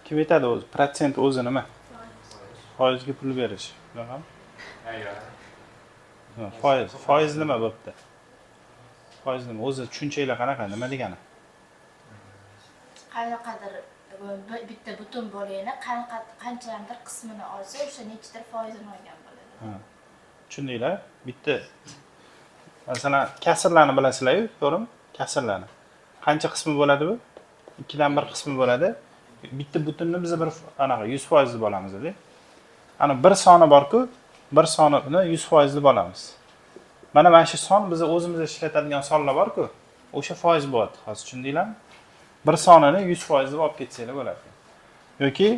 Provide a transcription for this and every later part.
Kim aytadi o'zi? Protsent o'zi nima? Foizga pul berish. Shunaqami? Foiz. Foiz nima bo'pti? Foiz nima? O'zi tushunchanglar qanaqa? Nima degani? Qanaqadir bitta butun bo'lgani qanchadir qismini olsa, o'sha nechidir foizini olgan bo'ladi. Tushundinglar? Bitta masalan, kasrlarni bilasizlar-ku, to'g'rimi? Kasrlarni. Qancha qismi bo'ladi bu? 2 dan 1 qismi bo'ladi. Bitta butunni biz bir anaqa 100% deb olamiz-da. Ana bir soni bor-ku, bir sonini 100% deb olamiz. Mana shu son biz o'zimiz ishlatadigan sonlar bor-ku, o'sha foiz bo'ladi. Hozir tushundinglarmi? Bir sonini 100% deb olib ketsanglar bo'ladi. Yoki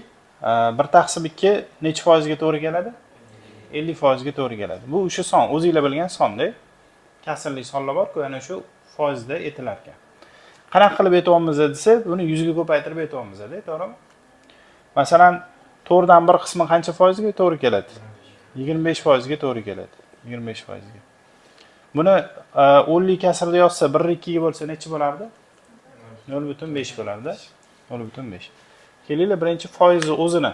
1/2 necha foizga to'g'ri keladi? 50% ga to'g'ri keladi. Bu o'sha son, o'zingizlar bilgan sonda. Kasrli sonlar bor-ku, ana shu foizda aytilar ekan. Qanaqa qilib aytyapmiz desa, buni 100 ga ko'paytirib aytyapmiz-da, to'g'rimi? Masalan, 4 dan 1 qismi qancha foizga to'g'ri keladi? 25% ga to'g'ri keladi. 25% ga. Buni 10 kasrda yozsa 1/2 ga bo'lsa necha bo'lardi? 0.5 bo'lardi. 0.5. Kelinglar, birinchi foizni o'zini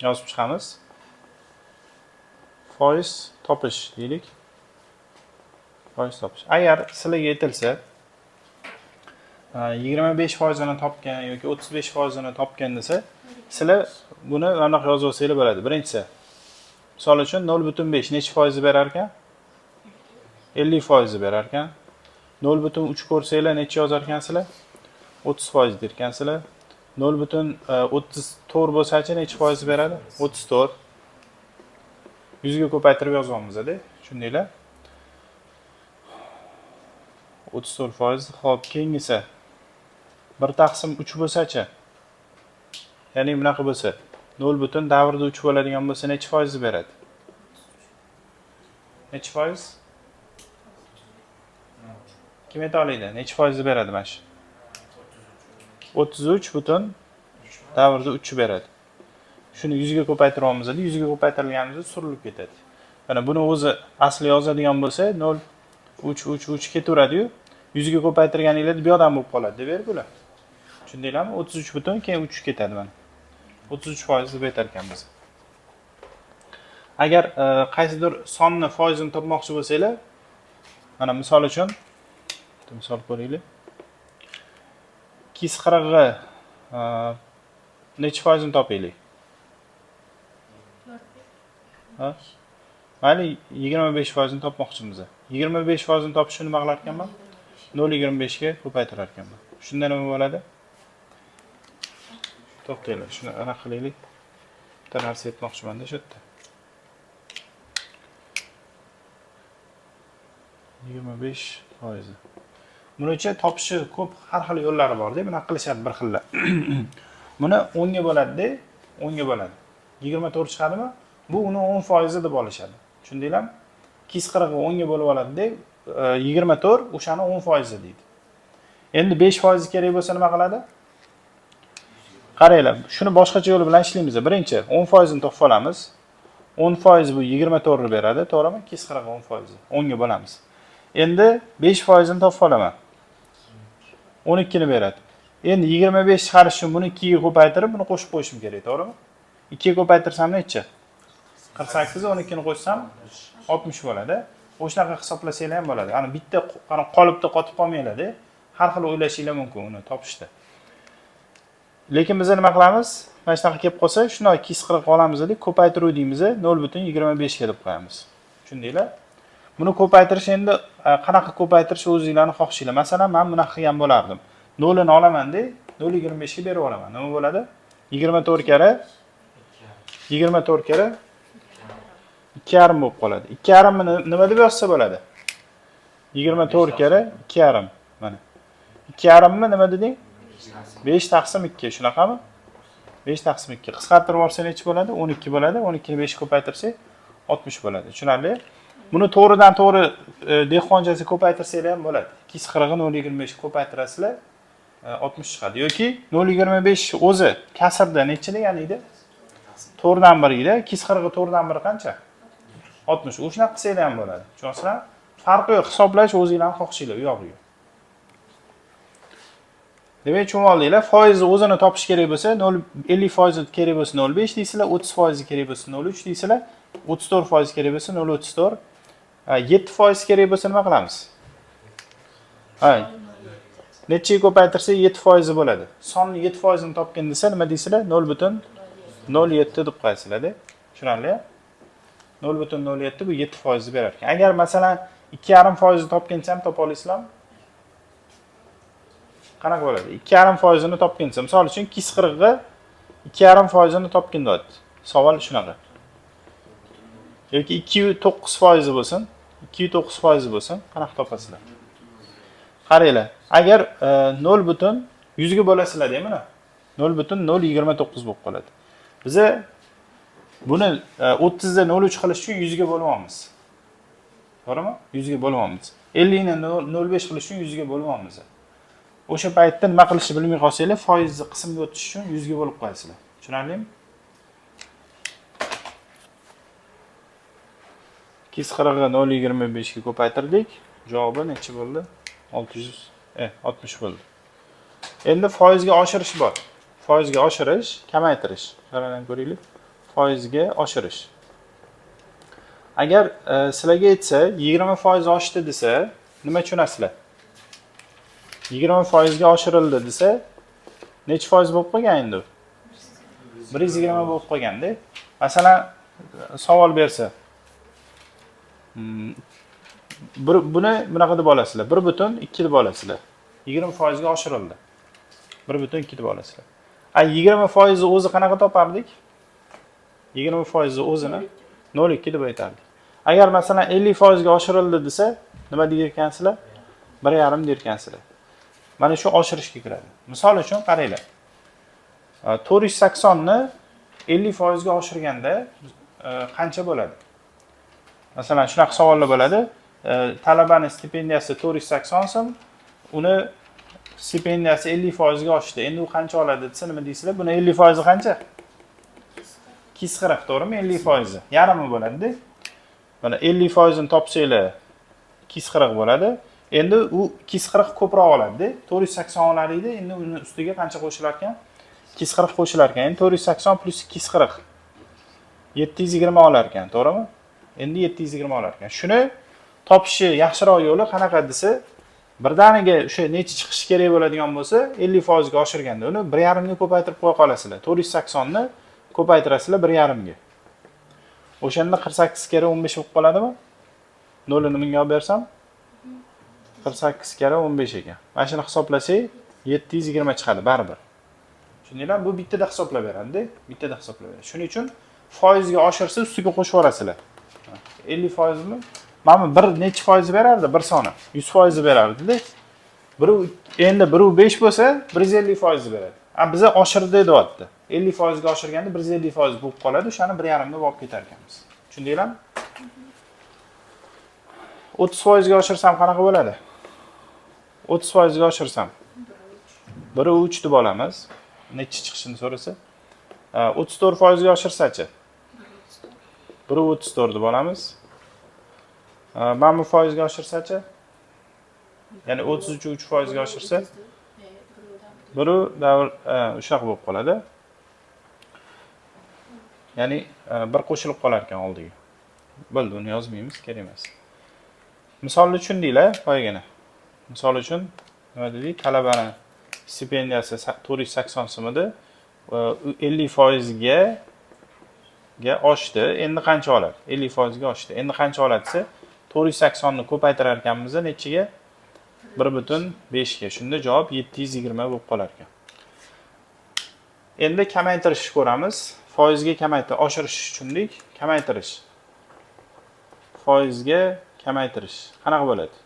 yozib chiqamiz. Foiz topish deylik. Foiz topish. Agar sizlarga aytilsa 25% ni topgan yoki 35% ni topgan desa, sizlar buni mana yo'q yozib olsanglar bo'ladi. Birinchisi, misol uchun 0.5 necha foiz berar ekan? 50% berar ekan. 0.3 ko'rsanglar necha yozar ekansizlar? 30% der ekansizlar. 0.34 bo'lsa-chi necha foiz beradi? 34. 100 ga ko'paytirib yozyapmiz-da, tushundinglar? 34%. Xo'p, keyingisi 1/3 bo'lsa-chi? Ya'ni bunaqa bo'lsa, 0.3 bo'ladigan bo'lsa necha foiz beradi? Necha foiz? Kim ayta oladi? Necha foiz beradi mana shu? 33.3 beradi. Shuni 100 ga ko'paytiryapmiz, 100 ga ko'paytirilganimizda surilib ketadi. Mana buni o'zi asli yozadigan bo'lsa 0.3 ketaveradi-yu, 100 ga ko'paytirganingizda bu yoqdan bo'lib qoladi deb bular. Tushundinglarmi? 33 butun keyin 3 ketadi mana. 33% deb aytar ekanmiz. Agar qaysidir sonni foizini topmoqchi bo'lsanglar, mana misol uchun misol ko'raylik. 240 ga necha foizini topaylik? Ha? Mayli 25% ni topmoqchimiz. 25% ni topishni nima qilar ekanman? 0.25 ga ko'paytirar ekanman. Shunda nima bo'ladi? To'xtanglar, shuni aniq qilaylik. Bitta narsa aytmoqchiman-da shu yerda. 25%. Buni uchun topishi ko'p har xil yo'llari bor-da, buni qilishadi bir xillar. Buni 10 ga bo'ladi-da, 10 ga bo'ladi. 24 chiqadimi? Bu uni 10% deb olishadi. Tushundinglarmi? 240 ga 10 ga bo'lib oladi-da, 24 o'shani 10% deydi. Endi 5% kerak bo'lsa nima qiladi? Qaranglar, shuni boshqacha yo'l bilan ishlaymiz. Birinchi 10% ni topib olamiz. 10% bu 24 ni beradi, to'g'rimi? 240 ga 10%. 10 ga bo'lamiz. Endi 5% ni topib olaman. 12 ni beradi. Endi 25 chiqarish uchun buni 2 ga ko'paytirib, buni qo'shib qo'yishim kerak, to'g'rimi? 2 ga ko'paytirsam necha? 48 ga 12 ni qo'shsam 60 bo'ladi. O'shanaqa hisoblasanglar ham bo'ladi. Ana bitta qolipda qotib qolmanglar-da. Har xil o'ylashinglar mumkin uni topishda. Lekin biz nima qilamiz? Mana shunaqa kelib qolsa, shuni 240 olamiz deb ko'paytiruv deymiz, 0.25 ga deb qo'yamiz. Tushundinglar? Buni ko'paytirish endi qanaqa ko'paytirish o'zingizlarning xohishinglar. Masalan, men bunaqa qilgan bo'lardim. 0 ni olaman-da, 0.25 ga berib olaman. Nima bo'ladi? 24 kara 2,5 bo'lib qoladi. 2,5 ni nima deb yozsa bo'ladi? 24 kara 2,5. Mana. 2,5 ni nima deding? 5/2, shunaqami? 5/2. Qisqartirib olsa necha bo'ladi? 12 bo'ladi. 12 ni 5 ga ko'paytirsak 60 bo'ladi. Tushunarli? Buni to'g'ridan to'g'ri dehqonchasi ko'paytirsanglar ham bo'ladi. 240 ga 0.25 ko'paytirasizlar 60 chiqadi. Yoki 0.25 o'zi kasrda necha degan edi? 4 dan 1 edi. 240 ga 4 dan 1 qancha? 60. O'shani qilsanglar ham bo'ladi. Tushunasizlar? Farqi yo'q, hisoblash o'zingizlarning xohishinglar, u yo'q. Demak, tushunib oldinglar. Foizni o'zini topish kerak bo'lsa, 50% kerak bo'lsa 0.5 deysizlar, 30% kerak bo'lsa 0.3 deysizlar, 34% kerak bo'lsa 0.34. 7% kerak bo'lsa nima qilamiz? Ha. Nechiga ko'paytirsa 7% bo'ladi. Sonni 7% ni topgan desa nima deysizlar? 0.07 deb qo'yasizlar-da. Tushunarli? 0.07 bu 7% berar ekan. Agar masalan 2,5% ni topgancha ham topa olasizlarmi? Qanaqa bo'ladi? 2,5% ni topgancha, misol uchun 240 ga 2,5% ni topgan deyapti. Savol shunaqa. Yoki 2,9% bo'lsin, 2,9% bo'lsin, qanaqa topasizlar? Qaranglar. Agar 0.100 ga bo'lasizlar-da, mana 0.029 bo'lib qoladi. Biz buni 30 da 0.3 qilish uchun 100 ga bo'lyapmiz. To'g'rimi? 100 ga bo'lyapmiz. 50 ni 0.5 qilish uchun 100 ga bo'lyapmiz. O'sha paytda nima qilishni bilmay qolsanglar, foizni qismga o'tish uchun 100 ga bo'lib qo'yasizlar. Tushunarlimi? 240 ga 0.25 ga ko'paytirdik. Javobi necha bo'ldi? 60 bo'ldi. Endi foizga oshirish bor. Foizga oshirish, kamaytirish. Qaradan ko'raylik. Foizga oshirish. Agar sizlarga aytsa 20% oshdi desa, nima tushunasizlar? 20% ga oshirildi desa, necha foiz bo'lib qolgan endi? 120 bo'lib qolganda. Masalan, savol bersa, buni bunaqa deb olasizlar. 1.2 deb olasizlar. 20% ga oshirildi. 1.2 deb olasizlar. 20% o'zi qanaqa topardik? 20% o'zini 0.2 deb aytardik. Agar masalan 50% ga oshirildi desa, nima deyirkansizlar? 1.5 deyirkansizlar. Mana shu oshirishga kiradi. Misol uchun qaranglar. 480 ni 50% ga oshirganda qancha bo'ladi? Masalan, shunaqa savollar bo'ladi. Talabaning stipendiyasi 480 so'm, uni stipendiyasi 50% ga oshdi. Endi u qancha oladi desa nima deysizlar? Buni 50% qancha? 240, to'g'rimi? 50%. Yarimi bo'ladi-da. Mana 50% ni topsanglar 240 bo'ladi. Endi u 240 ko'proq oladi-da. 480 olar edi. Endi uni ustiga qancha qo'shilar ekan? 240 qo'shilar ekan. Endi 480 plus 240 720 olar ekan, to'g'rimi? Endi 720 olar ekan. Shuni topishi yaxshiroq yo'li qanaqa desa, birdaniga o'sha necha chiqishi kerak bo'ladigan bo'lsa, 50% ga oshirganda uni 1.5 ga ko'paytirib qo'ya qolasizlar. 480 ni ko'paytirasizlar 1.5 ga. O'shanda 48 kere 15 bo'lib qoladimi? 0 ni menga olib bersam 48 kere 15 ekan. Mana shuni hisoblasak 720 chiqadi baribir. Tushundinglarmi? Bu bittada hisoblab beradi-da, bittada hisoblab beradi. Shuning uchun foizga oshirsa ustiga qo'shib yuborasizlar. 50% mi? Mana bir necha foiz berardi? Bir soni 100% berardi-da. Endi 1.5 bo'lsa 150% beradi. Biza oshirdi deyapti. 50% ga oshirganda 150% bo'lib qoladi. O'shani 1.5 ga olib ketar ekanmiz. Tushundinglarmi? 30% ga oshirsam qanaqa bo'ladi? 30% ga oshirsam 1.3 deb olamiz. Necha chiqishini so'rasa. 34% ga oshirsa-chi? 1.34 deb olamiz. Mana bu foizga oshirsa-chi? Ya'ni 33% ga oshirsa 1 shunaqa bo'lib qoladi. Ya'ni bir qo'shilib qolar ekan oldiga. Bo'ldi, uni yozmaymiz, kerak emas. Misolni tushundinglar, poygana. Misol uchun nima dedik? Talabani stipendiyasi 480 so'm edi. 50% ga oshdi. Endi qancha oladi? 50% ga oshdi. Endi qancha oladi desa, 480 ni ko'paytirar ekanmiz nechiga? 1.5 ga. Shunda javob 720 bo'lib qolar ekan. Endi kamaytirishni ko'ramiz. Foizga kamaytirish, oshirish tushundik. Kamaytirish. Foizga kamaytirish. Qanaqa bo'ladi?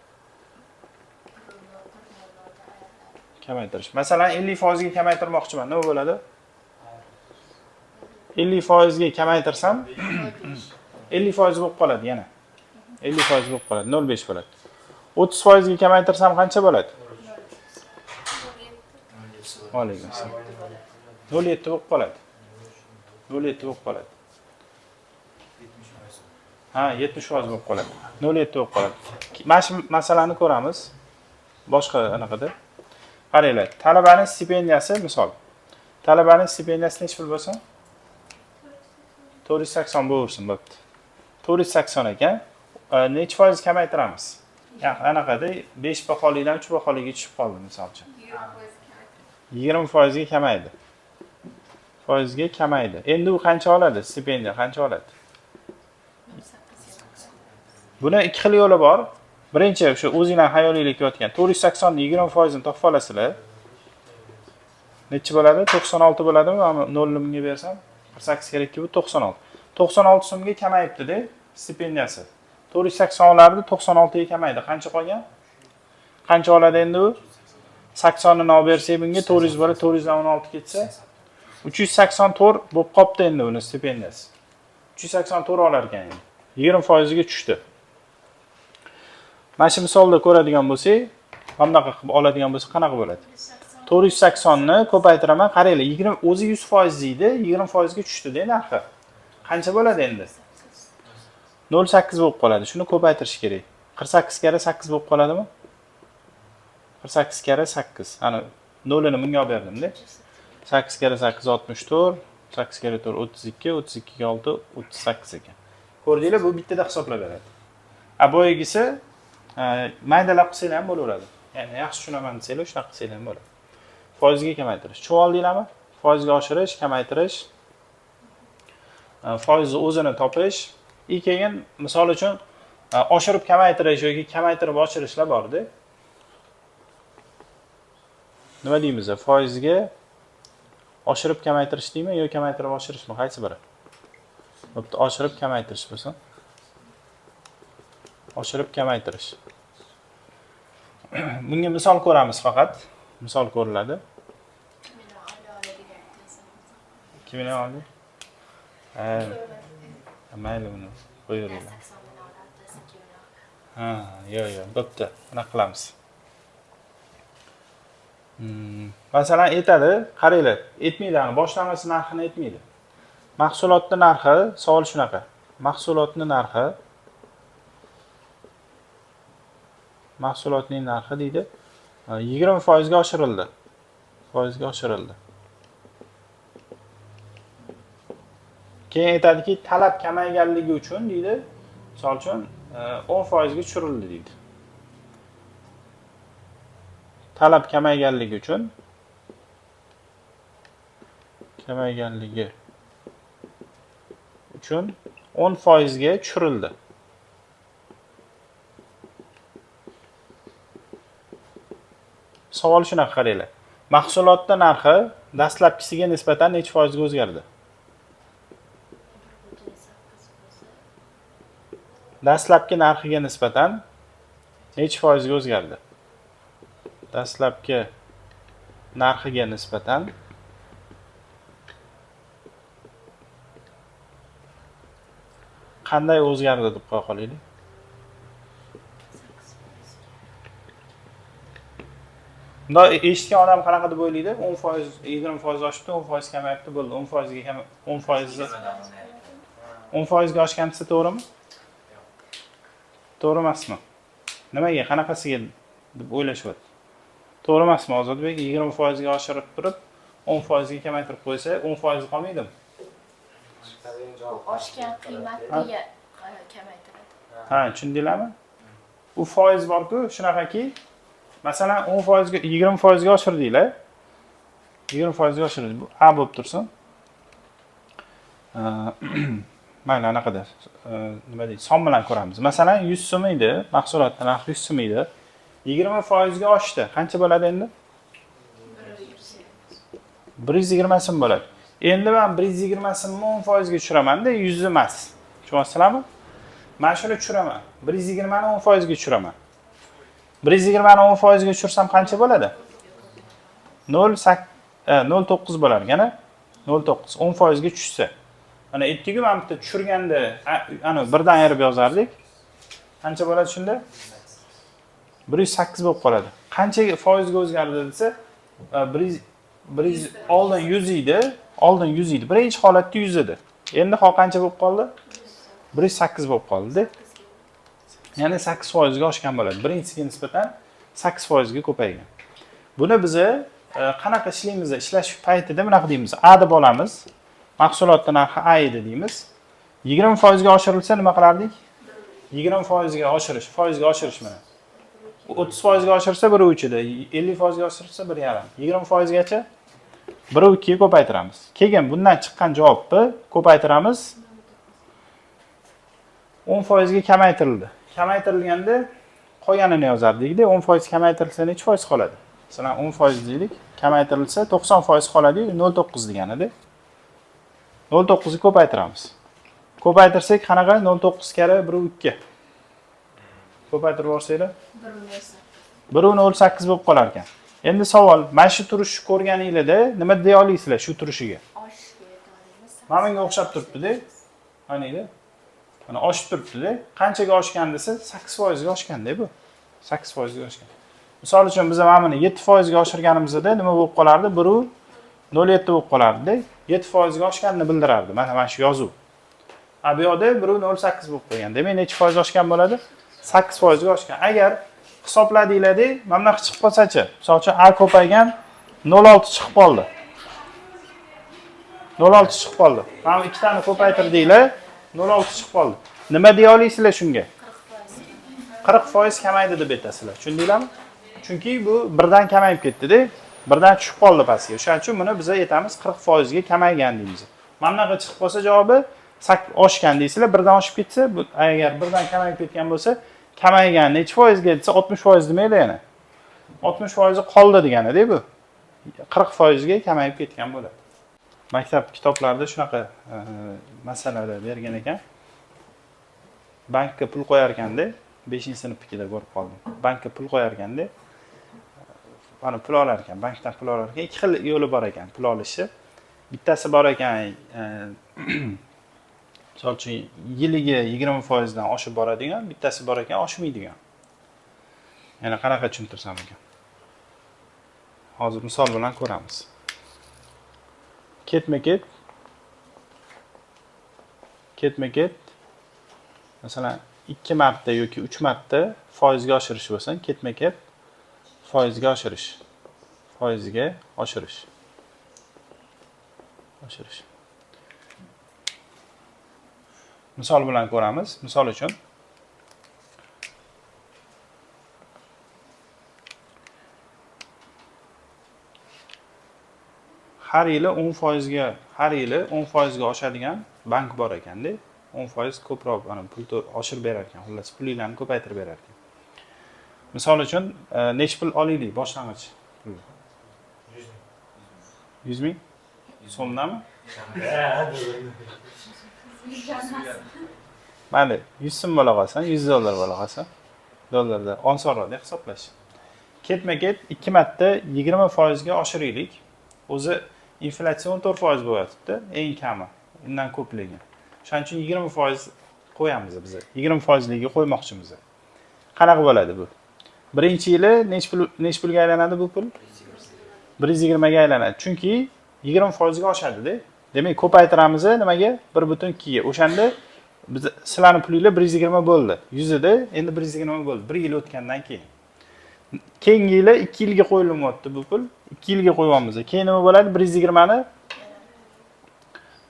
Kamaytirish. Masalan, 50% ga kamaytirmoqchiman. Nima bo'ladi? 50% ga kamaytirsam 50% bo'lib qoladi yana. 50% bo'lib qoladi, 0.5 bo'ladi. 30% ga kamaytirsam qancha bo'ladi? 0.7 bo'lib qoladi. 0.7 bo'lib qoladi. Ha, 70% bo'lib qoladi. 0.7 bo'lib qoladi. Mana shu masalani ko'ramiz. Boshqa anaqada. Qaranglar, talabaning stipendiyasi misol. Talabaning stipendiyasi necha pul bo'lsin? 480 bo'lsin, bo'pti. 480 ekan. Necha foiz kamaytiramiz? Ya, anaqada 5 baholidan 3 baholiga tushib qoldi, misol uchun. 20% ga kamaydi. Foizga kamaydi. Endi u qancha oladi? Stipendiya qancha oladi? Buni ikki xil yo'li bor. Birinchi o'sha o'zingizlar xayolingizga kelayotgan 480 ni 20% ni topib olasizlar. Necha bo'ladi? 96 bo'ladimi? Mana 0 ni bunga bersam 48 kerakki bu 96. 96 so'mga kamayibdi-da stipendiyasi. 480 olardi, 96 ga kamaydi. Qancha qolgan? Qancha oladi endi u? 80 ni olib bersak bunga 400 bo'ladi, 400 dan 16 ketsa 384 bo'lib qopti endi buni stipendiyasi. 384 olar ekan endi. 20% ga tushdi. Mana shu misolda ko'radigan bo'lsak, bunaqa qilib oladigan bo'lsa qanaqa bo'ladi? 480 ni ko'paytiraman. Qaranglar, 20 o'zi 100% deydi, 20% ga tushdi-da narxi. Qancha bo'ladi endi? 0.8 bo'lib qoladi. Shuni ko'paytirish kerak. 48 kara 8 bo'lib qoladimi? 48 kara 8. Ana 0 ni bunga olib berdim-da. 8 kara 8 64, 8 kara 4 32, 32 ga 6 38 ekan. Ko'rdinglar, bu bittada hisoblab beradi. Boyagisi maydalab qilsanglar ham bo'laveradi. Ya'ni yaxshi tushunaman desanglar, shunaqa qilsanglar ham bo'ladi. Foizga kamaytirish. Tushundinglarmi? Foizga oshirish, kamaytirish. Foizni o'zini topish. Keyin misol uchun oshirib kamaytirish yoki kamaytirib oshirishlar bor-da. Nima deymiz? Foizga oshirib kamaytirish deymi yoki kamaytirib oshirishmi? Qaysi biri? Bo'pti, oshirib kamaytirish bo'lsin. Oshirib kamaytirish. Bunga misol ko'ramiz faqat. Misol ko'riladi. 2 million oldi. Mayli uni qo'yaveraylik. Yo'q, bo'pti. Buni qilamiz. Masalan, aytadi, qaranglar, aytmaydi, boshlang'ich narxini aytmaydi. Mahsulotning narxi, savol shunaqa. Mahsulotning narxi deydi, 20% ga oshirildi. Foizga oshirildi. Keyin aytadiki, talab kamayganligi uchun deydi, misol uchun 10% ga tushirildi deydi. Talab kamayganligi uchun 10% ga tushirildi. Savol shunaqa, qaranglar. Mahsulotning narxi dastlabkisiga nisbatan necha foizga o'zgardi? Dastlabki narxiga nisbatan necha foizga o'zgardi? Dastlabki narxiga nisbatan qanday o'zgardi deb qo'ya qolaylik. Bunda eshitgan odam qanaqa deb o'ylaydi? 10%, 20% oshibdi, 10% kamayibdi, bo'ldi. 10% ga oshgan desa to'g'rimi? To'g'ri emasmi? Nimaga, qanaqasiga deb o'ylashyapti? To'g'ri emasmi Ozodbek? 20% ga oshirib turib, 10% ga kamaytirib qo'ysa, 10% qolmaydimi? Oshgan qiymatga kamaytiradi. Tushundinglarmi? U foiz bor-ku, shunaqaki, masalan 10% ga 20% ga oshirdinglar. 20% ga oshirdingiz. Bu A bo'lib tursin. Mayli, anaqada nima deydi? Son bilan ko'ramiz. Masalan 100 so'm edi, mahsulotning narxi 100 so'm edi. 20% ga oshdi. Qancha bo'ladi endi? 120 so'm bo'ladi. Endi men 120 so'mni 10% ga tushiraman-da, 100 emas. Tushunyapsizlarmi? Men shuni tushiraman. 120 ni 10% ga tushiraman. 120 ni 10% ga tushirsam qancha bo'ladi? 0.9 bo'lar ekan. 0.9 10% ga tushsa. Mana aytdik-ku, men bitta tushirganda, ana birdan ayirib yozardik. Qancha bo'ladi shunda? 108 bo'lib qoladi. Qanchaga foizga o'zgardi desa, oldin 100 edi, birinchi holatda 100 edi. Endi hozir qancha bo'lib qoldi? 108 bo'lib qoldi-da. Ya'ni 8% ga oshgan bo'ladi. Birinchisiga nisbatan 8% ga ko'paygan. Buni biz qanaqa ishlaymiz? Ishlash paytida bunaqa deymiz. A deb olamiz. Mahsulotning narxi A edi deymiz. 20% ga oshirilsa nima qilardik? 20% ga oshirish, foizga oshirish mana. 30% ga oshirsa 1.3 edi, 50% ga oshirsa 1.5. 20% gacha 1.2 ga ko'paytiramiz. Keyin bundan chiqqan javobni ko'paytiramiz. 10% ga kamaytirildi. Kamaytirilganda qolganini yozardik-da, 10% kamaytirilsa necha foiz qoladi? Masalan, 10% deylik, kamaytirilsa 90% qoladi, 0.9 degani-da. 0.9 ga ko'paytiramiz. Ko'paytirsak qanaqa? 0.9 kari 1.2. Ko'paytirib yuborsanglar 1.08 bo'lib qolar ekan. Endi savol, mana shu turishni ko'rganingizda nima deya olasizlar shu turishiga? Mana bunga o'xshab turibdi-da. Qaniydi? Mana oshib turibdi-da. Qanchaga oshgan desa 8% ga oshganda bu. 8% ga oshgan. Misol uchun biz mana buni 7% ga oshirganimizda nima bo'lib qolardi? 1.07 bo'lib qolardi-da. 7% ga oshganini bildirardi. Mana shu yozuv. A bu yoqda 1.08 bo'lib qo'ygan. Demak, necha foiz oshgan bo'ladi? 8% ga oshgan. Agar hisobladinglar-da, mana bunaqa chiqib qolsa-chi? Misol uchun A ko'paygan 0.6 chiqib qoldi. 0.6 chiqib qoldi. Mana ikkitani ko'paytirdinglar, 0.6 chiqib qoldi. Nima deya olasizlar shunga? 40% kamaydi deb aytasizlar. Tushundinglarmi? Chunki bu birdan kamayib ketdi-da, birdan tushib qoldi pastga. O'shaning uchun buni biz aytamiz 40% ga kamaygan deymiz. Mana bunaqa chiqib qolsa javobi oshgan deysizlar, birdan oshib ketsa, agar birdan kamayib ketgan bo'lsa, kamaygan necha foizga desa 60% demaydi yana. 60% qoldi degani-da bu. 40% ga kamayib ketgan bo'ladi. Maktab kitoblarida shunaqa masalalar bergan ekan. Bankka pul qo'yar ekanda, 5-sinfnikida ko'rib qoldim. Bankka pul qo'yar ekanda, mana pul olar ekan, bankdan pul olar ekan, ikki xil yo'li bor ekan pul olishni. Bittasi bor ekan, misol uchun yiliga 20% dan oshib boradigan, bittasi bor ekan oshmaydigan. Yana qanaqa tushuntirsam ekan? Hozir misol bilan ko'ramiz. Ketma-ket masalan 2 marta yoki 3 marta foizga oshirish bo'lsa, ketma-ket foizga oshirish. Misol bilan ko'ramiz. Misol uchun har yili 10% ga oshadigan bank bor ekanda, 10% ko'proq pulni oshirib berar ekan, xullas pulinglarni ko'paytirib berar ekan. Misol uchun necha pul olaylik boshlang'ich? 100 ming so'mdami? Mayli, 100 so'm bo'la qolsa, 100 dollar bo'la qolsa, dollarda osonroq hisoblash. Ketma-ket 2 marta 20% ga oshiraylik. O'zi inflyatsion 4% bo'lyapti, eng kami, undan ko'pligi. Shuning uchun 20% qo'yamiz biz. 20% ligiga qo'ymoqchimiz. Qanaqa bo'ladi bu? Birinchi yili nech pulga aylanadi bu pul? 120 ga aylanadi. Chunki 20% ga oshadi-da. Demak, ko'paytiramiz nimaga? 1.2 ga. O'shanda biz sizlarning pulinglar 120 bo'ldi. 100 edi, endi 120 bo'ldi. 1 yil o'tgandan keyin. Keyingi yili 2 yilga qo'yilmoqda bu pul. 2 yilga qo'yamiz. Keyin nima bo'ladi?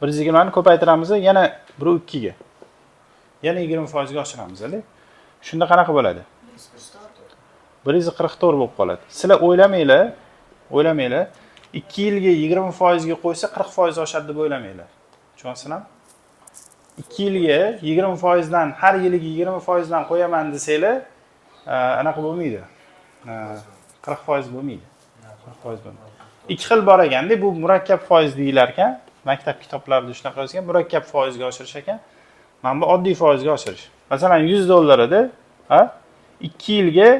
120 ni ko'paytiramiz yana 1.2 ga. Yana 20% ga oshiramiz-da. Shunda qanaqa bo'ladi? 144 bo'lib qoladi. Sizlar o'ylamanglar. 2 yilga 20% ga qo'ysa 40% oshadi deb o'ylamanglar. Tushunyapsizlarmi? 2 yilga 20% dan har yiliga 20% dan qo'yaman desanglar, anaqa bo'lmaydi. 40% bo'lmaydi. 40% bo'lmaydi. Ikki xil bor ekanda, bu murakkab foiz deyilar ekan. Maktab kitoblarida shunaqa yozgan, murakkab foizga oshirish ekan. Mana bu oddiy foizga oshirish. Masalan, 100 dollar edi, 2 yilga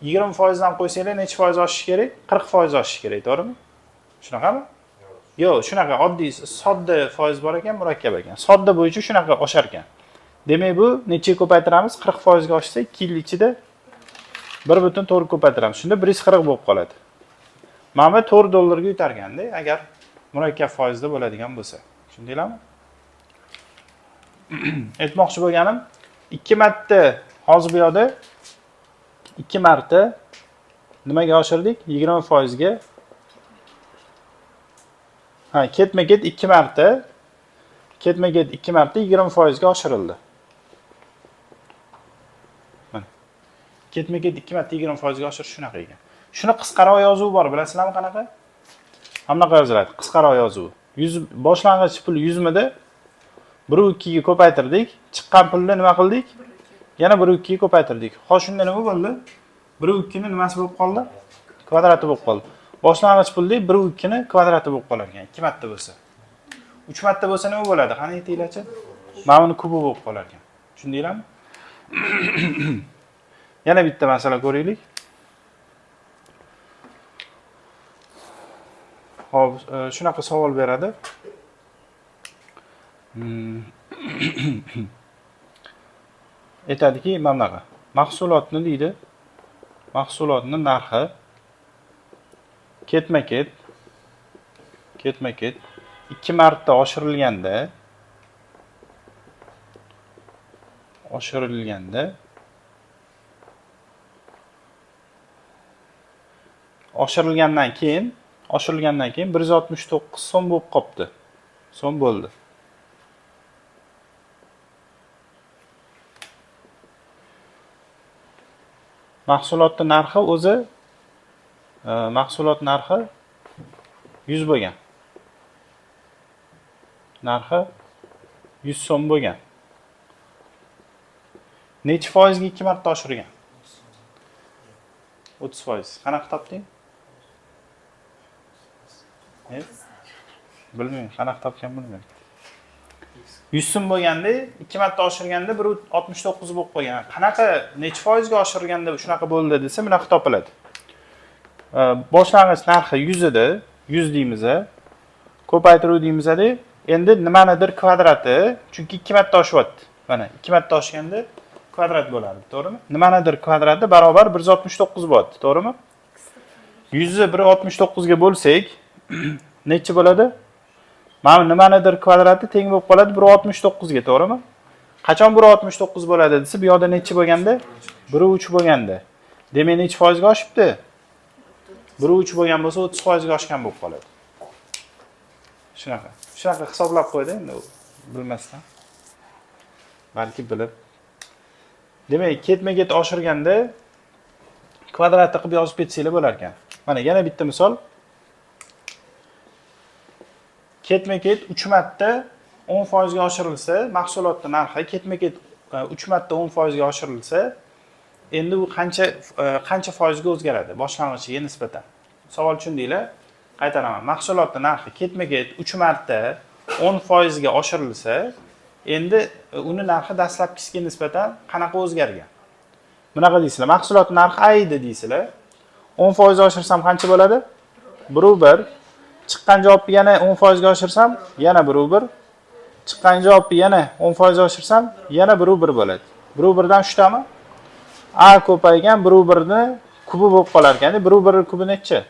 20% dan qo'ysanglar necha foiz oshishi kerak? 40% oshishi kerak, to'g'rimi? Shunaqami? Yo'q, shunaqa oddiy sodda foiz bor ekan, murakkab ekan. Sodda bo'yicha shunaqa oshar ekan. Demak, bu necha ko'paytiramiz? 40% ga oshsa 2 yil ichida 1.4 ko'paytiramiz. Shunda 140 bo'lib qoladi. Mana bu 4 dollarga yutar ekanda, agar murakkab foizda bo'ladigan bo'lsa. Tushundinglarmi? Aytmoqchi bo'lganim, 2 marta hozir bu yoqda 2 marta Nimaga oshirdik? 20% ga. Ha, ketma-ket 2 marta. Ketma-ket 2 marta 20% ga oshirildi. Mana. Ketma-ket 2 marta 20% ga oshirish shunaqa ekan. Shuni qisqaroq yozuvi bor, bilasizlarmi qanaqa? Hamnaqa yoziladi, qisqaroq yozuvi. 100 boshlang'ich pul 100 midi 1.2 ga ko'paytirdik. Chiqqan pulni nima qildik? Yana 1.2 ga ko'paytirdik. Xo'sh, shunda nima bo'ldi? 1.2 ni nimasi bo'lib qoldi? Kvadrati bo'lib qoldi. Boshlang'ich pulda 1.2 ni kvadrati bo'lib qolar ekan, 2 marta bo'lsa. 3 marta bo'lsa nima bo'ladi? Qani aytinglarchi? Mana buni kubi bo'lib qolar ekan. Tushundinglarmi? Yana bitta masala ko'raylik. Xo'p, shunaqa savol beradi. Aytadiki, mana bunaqa. Mahsulotni deydi. Mahsulotni narxi ketma-ket 2 marta oshirilganda oshirilgandan keyin 169 so'm bo'lib qopti. So'm bo'ldi. Mahsulotning narxi o'zi mahsulot narxi 100 bo'lgan. Narxi 100 so'm bo'lgan. Necha foizga 2 marta oshirgan? 30%. Qanaqa topding? Bilmayman, qanaqa topgan bilmayman. 100 so'm bo'lganda 2 marta oshirganda 1.69 bo'lib qolgan. Qanaqa necha foizga oshirganda shunaqa bo'ldi desa, bunaqa topiladi. Boshlang'ich narxi 100 edi, 100 deymiz, ko'paytiruv deymiz-da, endi nimanidir kvadrati, chunki 2 marta oshyapti. Mana 2 marta oshganda kvadrat bo'ladi, to'g'rimi? Nimanidir kvadrati barobar 169 bo'ladi, to'g'rimi? 100 ni 169 ga bo'lsak, necha bo'ladi? Mana nimanidir kvadrati teng bo'lib qoladi 169 ga, to'g'rimi? Qachon 169 bo'ladi desa, bu yoqda necha bo'lganda? 1.3 bo'lganda. Demak, necha foizga oshibdi? 1.3 bo'lgan bo'lsa 30% ga oshgan bo'lib qoladi. Shunaqa hisoblab qo'ydi endi bilmasdan. Balki bilib. Demak, ketma-ket oshirganda kvadratni qilib yozib ketsanglar bo'lar ekan. Mana yana bitta misol. Ketma-ket 3 marta 10% ga oshirilsa, mahsulotning narxi ketma-ket 3 marta 10% ga oshirilsa, endi u qancha foizga o'zgaradi boshlang'ichiga nisbatan? Savol tushundinglar? Qaytaraman. Mahsulotning narxi ketma-ket 3 marta 10% ga oshirilsa, endi uni narxi dastlabkisiga nisbatan qanaqa o'zgargan? Bunaqa deysizlar. Mahsulotning narxi A edi deysizlar. 10% oshirsam qancha bo'ladi? 1.1. Chiqqan javobni yana 10% ga oshirsam, yana 1.1. Chiqqan javobni yana 10% oshirsam, yana 1.1 bo'ladi. 1.1 dan 3 tami? A ko'paygan 1.1 ni kubi bo'lib qolar ekan. 1.1 kubi necha? 130.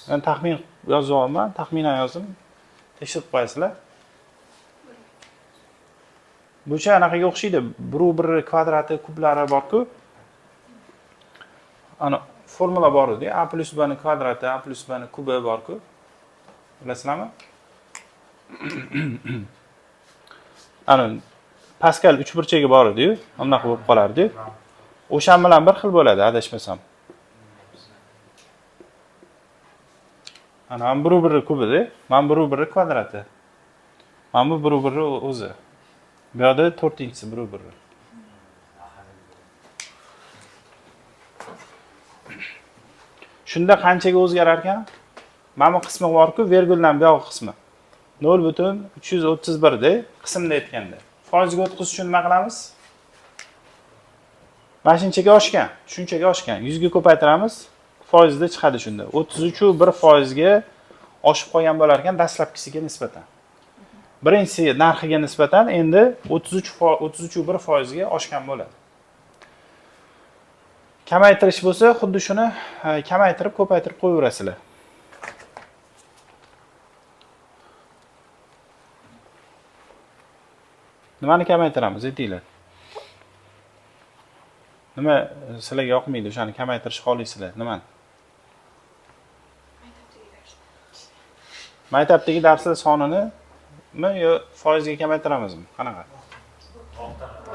Men taxmin yozyapman, taxminan yozdim. Tekshirib qo'yasizlar. Bucha anaqaga o'xshaydi. 1.1 kvadrati kublari bor-ku. Ana formula bor edi. A plus B ni kvadrati, A plus B ni kubi bor-ku. Bilasizlarmi? Ana Pascal 3 burchagi bor edi-yu, bunaqa bo'lib qolardi. O'shan bilan bir xil bo'ladi, adashmasam. Ana 1.1 kubida, mana 1.1 kvadrati. Mana bu 1.1 o'zi. Bu yerda 4-inchisi 1.1. Shunda qanchaga o'zgarar ekan? Mana bu qismi bor-ku, verguldan bu yoq qismi. 0.331 da qismda aytganda. Foizga o'tqizish uchun nima qilamiz? Mana shunchaga oshgan, shunchaga oshgan. 100 ga ko'paytiramiz, foizda chiqadi shunda. 33.1% ga oshib qolgan bo'lar ekan dastlabkisiga nisbatan. Birinchisi narxiga nisbatan endi 33.1% ga oshgan bo'ladi. Kamaytirish bo'lsa, xuddi shuni kamaytirib, ko'paytirib qo'yaverasizlar. Nimani kamaytiramiz, aytinglar. Nima sizlarga yoqmaydi o'shani kamaytirish xohlaysizlar? Nima? Maktabdagi darslar sonini yo foizga kamaytiramizmi? Qanaqa?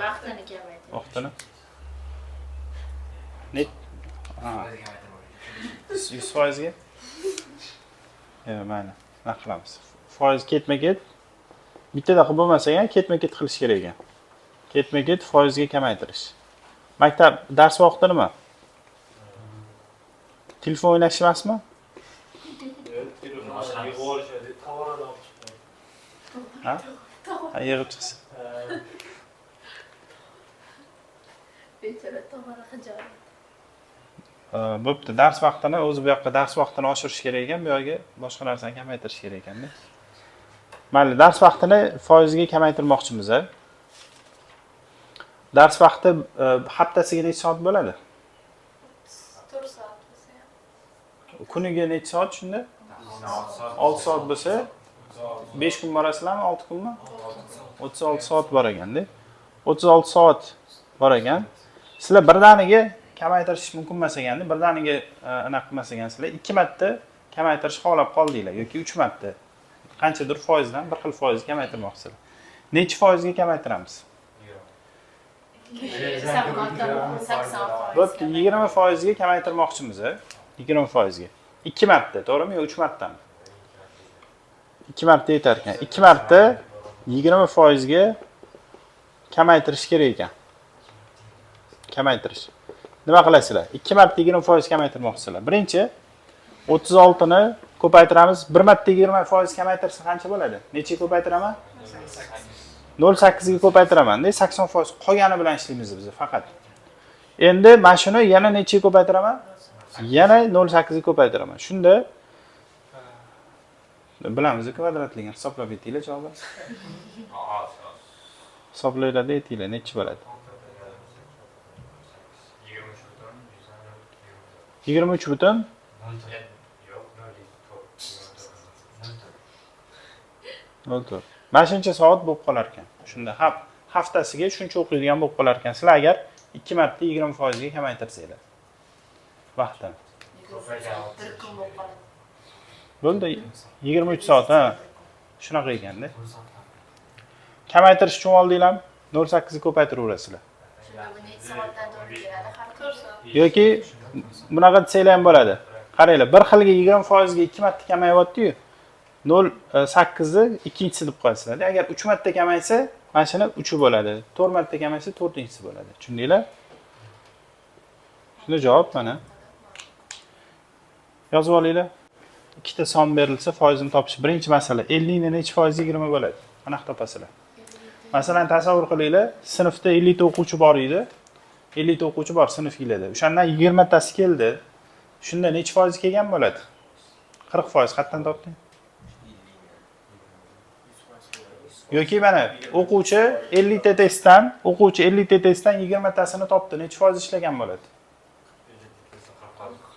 Vaqtini kamaytirib. Vaqtini? Net 100%ga? Mayli. Nima qilamiz? Foiz ketma-ket bittada qilib bo'lmasa ham ketma-ket qilish kerak ekan. Ketma-ket foizga kamaytirish. Maktab dars vaqti nima? Telefon o'ynash emasmi? Ha? Yig'ib chiqsin. Bechora tomora xijolat. Bo'pti, dars vaqtini o'zi bu yoqqa dars vaqtini oshirish kerak ekan, bu yoqqa boshqa narsani kamaytirish kerak ekanda. Mayli, dars vaqtini foizga kamaytirmoqchimiz. Dars vaqti haftasiga necha soat bo'ladi? 4 soat bo'lsa ham. Kuniga necha soat shunda? 6 soat bo'lsa 5 kun borasizlarmi, 6 kunmi? 36 soat bor ekanda. 36 soat bor ekan. Sizlar birdaniga kamaytirish mumkin emas ekanda, birdaniga anaqa qilmas ekansizlar. 2 marta kamaytirish xohlab qoldinglar yoki 3 marta. Qanchadir foizdan bir xil foiz kamaytirmoqsizlar. Necha foizga kamaytiramiz? 80%. 20% ga kamaytirmoqchimiz. 20%ga. 2 marta, to'g'rimi yo 3 martami? 2 marta yetar ekan. 2 marta 20% ga kamaytirish kerak ekan. Kamaytirish. Nima qilasizlar? 2 marta 20% kamaytirmoqchisizlar. Birinchi 36 ni ko'paytiramiz. 1 marta 20% kamaytirsa qancha bo'ladi? Necha ko'paytiraman? 0.8 ga ko'paytiraman-da, 80% qolgani bilan ishlaymiz biz faqat. Endi mana shuni yana necha ko'paytiraman? Yana 0.8 ga ko'paytiraman. Shunda bilamiz kvadratligini hisoblab aytinglar javob. Hisoblaylarda aytinglar necha bo'ladi? 23 butun O'ltir. Mana shuncha soat bo'lib qolar ekan. Shunda haftasiga shuncha o'qiydigan bo'lib qolar ekan. Sizlar agar 2 marta 20% ga kamaytirsanglar. Vaqtni. 1 kun bo'lib qoladi. Bo'ldi 23 soat, ha. Shunaqa ekanda. Kamaytirish uchun oldinglarmi? 0.8 ga ko'paytiraverasizlar. Shunda bu necha soatdan to'g'ri keladi? Har 4 soat. Yoki bunaqa desanglar ham bo'ladi. Qaranglar, bir xilga 20% ga 2 marta kamayyapti-yu. 0.8 ni ikkinchisi deb qo'yasizlar. Agar 3 marta kamaysa, mana shuni 3 bo'ladi. 4 marta kamaysa 4-inchisi bo'ladi. Tushundinglar? Shunda javob mana. Yozib olinglar. Ikkita son berilsa foizini topish. Birinchi masala 50 ni necha foiz 20 bo'ladi? Qanaqa topasizlar? Masalan, tasavvur qilinglar, sinfda 50 ta o'quvchi bor edi. 50 ta o'quvchi bor sinfingizda. O'shandan 20 tasi keldi. Shunda necha foiz kelgan bo'ladi? 40% qayerdan topding? Yoki mana o'quvchi 50 ta testdan 20 tasini topdi. Necha foiz ishlagan bo'ladi?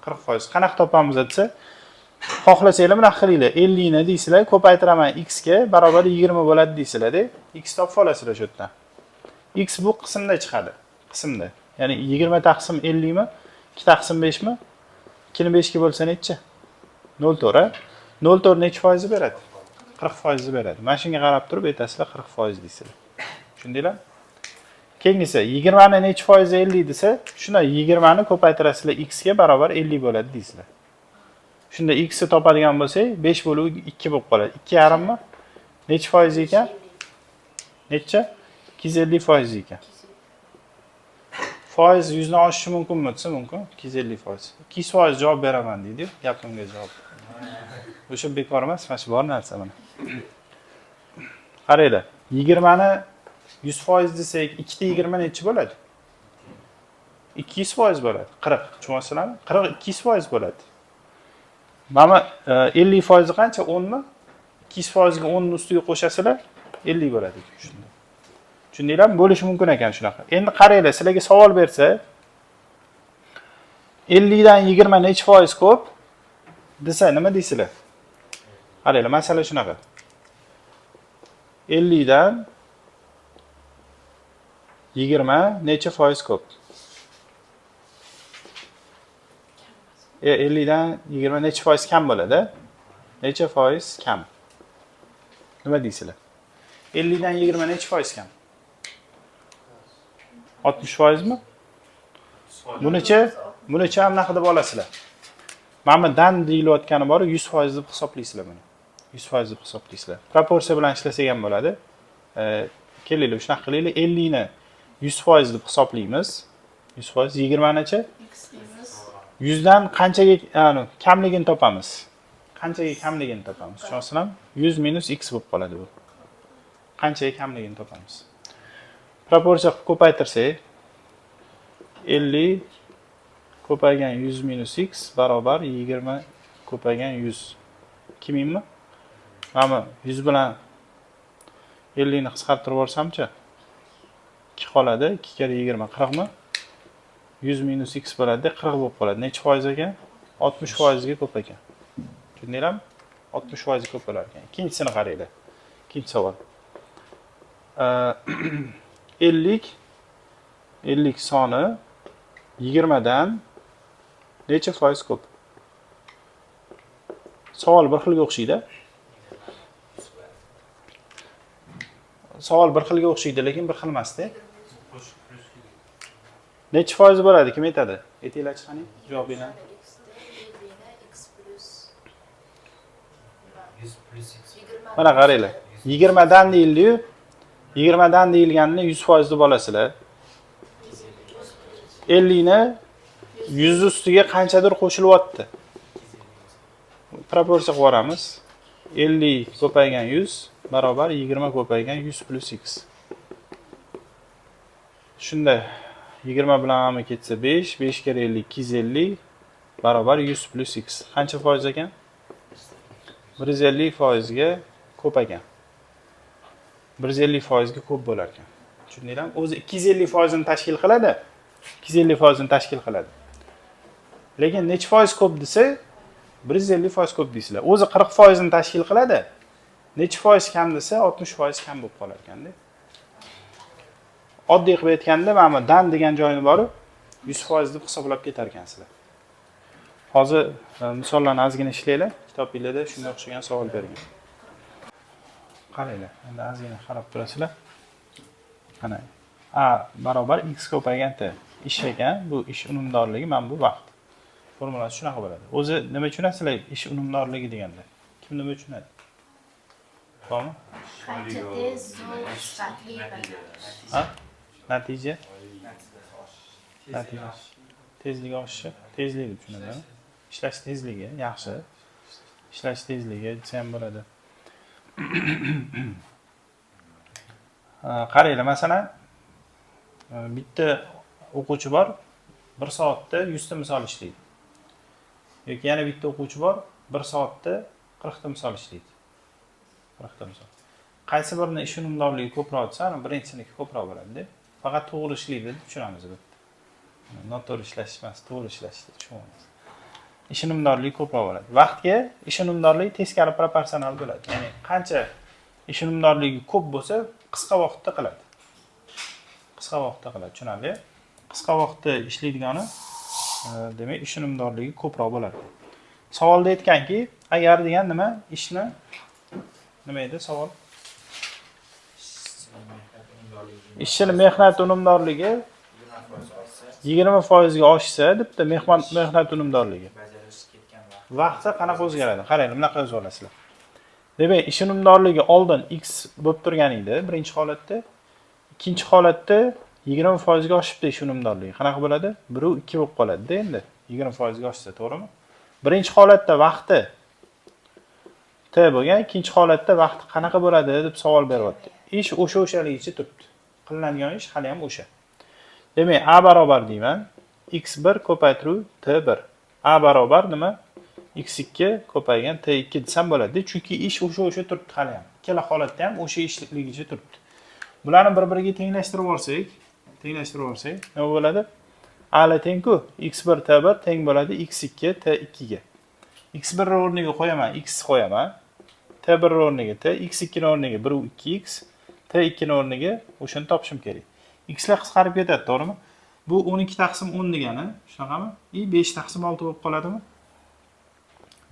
40%. Qanaqa topamiz desa, xohlasanglar bunaqa qilinglar. 50 ni deysizlar, ko'paytiraman x ga barobar 20 bo'ladi deysizlar-da. X topib olasizlar shu yerdan. X bu qismda chiqadi. Qismda. Ya'ni 20 taqsim 50 mi? 2 taqsim 5 mi? 2 ni 5 ga bo'lsa necha? 0.4. 0.4 necha foiz beradi? 40% beradi. Mana shunga qarab turib aytasizlar 40% deysizlar. Tushundinglar? Keyingisi 20 ni necha foiz 50 desa, shuna 20 ni ko'paytirasizlar x ga barobar 50 bo'ladi deysizlar. Shunda x ni topadigan bo'lsak, 5 bo'lib 2 bo'lib qoladi. 2,5 mi? Necha foiz ekan? Necha? 250% ekan. Foiz 100 ni oshishi mumkinmi desa, mumkin. 250%. 200% javob beraman deydi. Gapimga javob. O'sha bekor emas, mana shu bor narsa mana. Qaranglar, 20 ni 100% desak, 2 ta 20 necha bo'ladi? 200% bo'ladi. 40, tushunasizlarmi? 40 200% bo'ladi. Mana 50% qancha? 10 mi? 200% ga 10 ni ustiga qo'shasizlar, 50 bo'ladi. Shunda. Tushundinglarmi? Bo'lishi mumkin ekan shunaqa. Endi qaranglar, sizlarga savol bersa, 50 dan 20 necha foiz ko'p? Desa, nima deysizlar? Qaranglar, masala shunaqa. 50 dan 20 necha foiz ko'p? 50 dan 20 necha foiz kam bo'ladi? Necha foiz kam? Nima deysizlar? 50 dan 20 necha foiz kam? 60 foizmi? Bunicha ham naqa deb olasizlar. Mana dan deyilayotgani bor, 100 foiz deb hisoblaysizlar buni. 100 foiz deb hisoblaysizlar. Proporsiya bilan ishlasak ham bo'ladi. Kelinglar, shunaqa qilaylik. 50 ni 100 foiz deb hisoblaymiz. 100 foiz 20 necha? X deymiz. 100 dan qanchaga kamligini topamiz? Qanchaga kamligini topamiz? Tushunasizlarmi? 100 minus x bo'lib qoladi bu. Qanchaga kamligini topamiz? Proporsiya qilib ko'paytirsak, 50 ko'paygan 100 minus x barobar 20 ko'paygan 100. 2000mi? Mana 100 bilan 50 ni qisqartirib yuborsamchi? 2 qoladi. 2 kere 20 40 mi? 100 minus x bo'ladi, 40 bo'lib qoladi. Necha foiz ekan? 60 foizga ko'p ekan. Tushundinglarmi? 60 foizga ko'p bo'lar ekan. Ikkinchisini qaranglar. Ikkinchi savol. 50 soni 20 dan necha foiz ko'p? Savol bir xilga o'xshaydi. Savol bir xilga o'xshaydi, lekin bir xil emas-da. Necha foiz bo'ladi? Kim aytadi? Aytinglar chiqaning, javobinglar. Mana qaranglar. 20 dan deyildi-yu. 20 dan deyilganini 100 foiz deb olasizlar. 50 ni 100 ustiga qanchadir qo'shilyapti. Proporsiya qilib yuboramiz. 50 ko'paygan 100 barobar 20 ko'paygan 100 plus x. Shunda 20 bilan hamma ketsa 5, 5 kere 50 250 barobar 100 plus x. Qancha foiz ekan? 150 foizga ko'p ekan. 150 foizga ko'p bo'lar ekan. Tushundinglarmi? O'zi 250 foizini tashkil qiladi. 250 foizini tashkil qiladi. Lekin necha foiz ko'p desa, 150 foiz ko'p deysizlar. O'zi 40 foizini tashkil qiladi. Necha foiz kam desa, 60 foiz kam bo'lib qolar ekanda. Oddiy qilib aytganda, mana dan degan joyini borib 100 foiz deb hisoblab ketar ekansizlar. Hozir misollarni ozgina ishlaylar. Kitobingizda shunga o'xshagan savol bergan. Qaranglar, endi ozgina qarab turasizlar. Mana a barobar x ko'paygan t. Ish ekan, bu ish unumdorligi, mana bu vaqt. Formulasi shunaqa bo'ladi. O'zi nima tushunasizlar ish unumdorligi deganda? Kim nima tushunadi? Bormi? Qancha tez, zo'r, sifatli bo'ladi. Ha? Natija? Tezligi oshishi, tezlikni tushunadimi? Ishlash tezligi yaxshi. Ishlash tezligi desa ham bo'ladi. Qaranglar, masalan, bitta o'quvchi bor, 1 soatda 100 ta misol ishlaydi. Yoki yana bitta o'quvchi bor, 1 soatda 40 ta misol ishlaydi. 40 ta misol. Qaysi birini ish unumdorligi ko'proq desa, birinchisiniki ko'proq bo'ladi-da. Faqat to'g'ri ishlaydi deb tushunamiz biz. Noto'g'ri ishlash emas, to'g'ri ishlashni tushunamiz. Ish unumdorligi ko'proq bo'ladi. Vaqtga ish unumdorligi teskari proporsional bo'ladi. Ya'ni qancha ish unumdorligi ko'p bo'lsa, qisqa vaqtda qiladi. Qisqa vaqtda qiladi, tushunarli? Qisqa vaqtda ishlaydigani, demak, ish unumdorligi ko'proq bo'ladi. Savolda aytganki, agar degan nima? Ishni nima edi savol? Ishchining mehnat unumdorligi 20% ga oshsa, debda mehnat unumdorligi. Vaqti qanaqa o'zgaradi? Qarang, bunaqa yozib olasizlar. Demak, ish unumdorligi oldin x bo'lib turgan edi, birinchi holatda. Ikkinchi holatda 20% ga oshibdi ish unumdorligi. Qanaqa bo'ladi? 1 u 2 bo'lib qoladi-da endi. 20% ga oshsa, to'g'rimi? Birinchi holatda vaqti t bo'lgan, ikkinchi holatda vaqti qanaqa bo'ladi deb savol beryapti. Ish o'sha-o'shaligicha turibdi. Qilinadigan ish hali ham o'sha. Demak, a barobar deyman, x1 ko'paytiruv t1. A barobar nima? x2 ko'paygan t2 desam bo'ladi. Chunki ish o'sha turibdi hali ham. Ikkala holatda ham o'sha ishligicha turibdi. Bularni bir-biriga tenglashtirib olsak, nima bo'ladi? A la teng-ku, x1 t1 teng bo'ladi x2 t2 ga. x1 o'rniga qo'yaman, x qo'yaman. t1 o'rniga t, x2 o'rniga 1 u 2x, t2 o'rniga o'shani topishim kerak. X lar qisqarib ketadi, to'g'rimi? Bu 12 taqsim 10 degani, shunaqami? 5 taqsim 6 bo'lib qoladimi?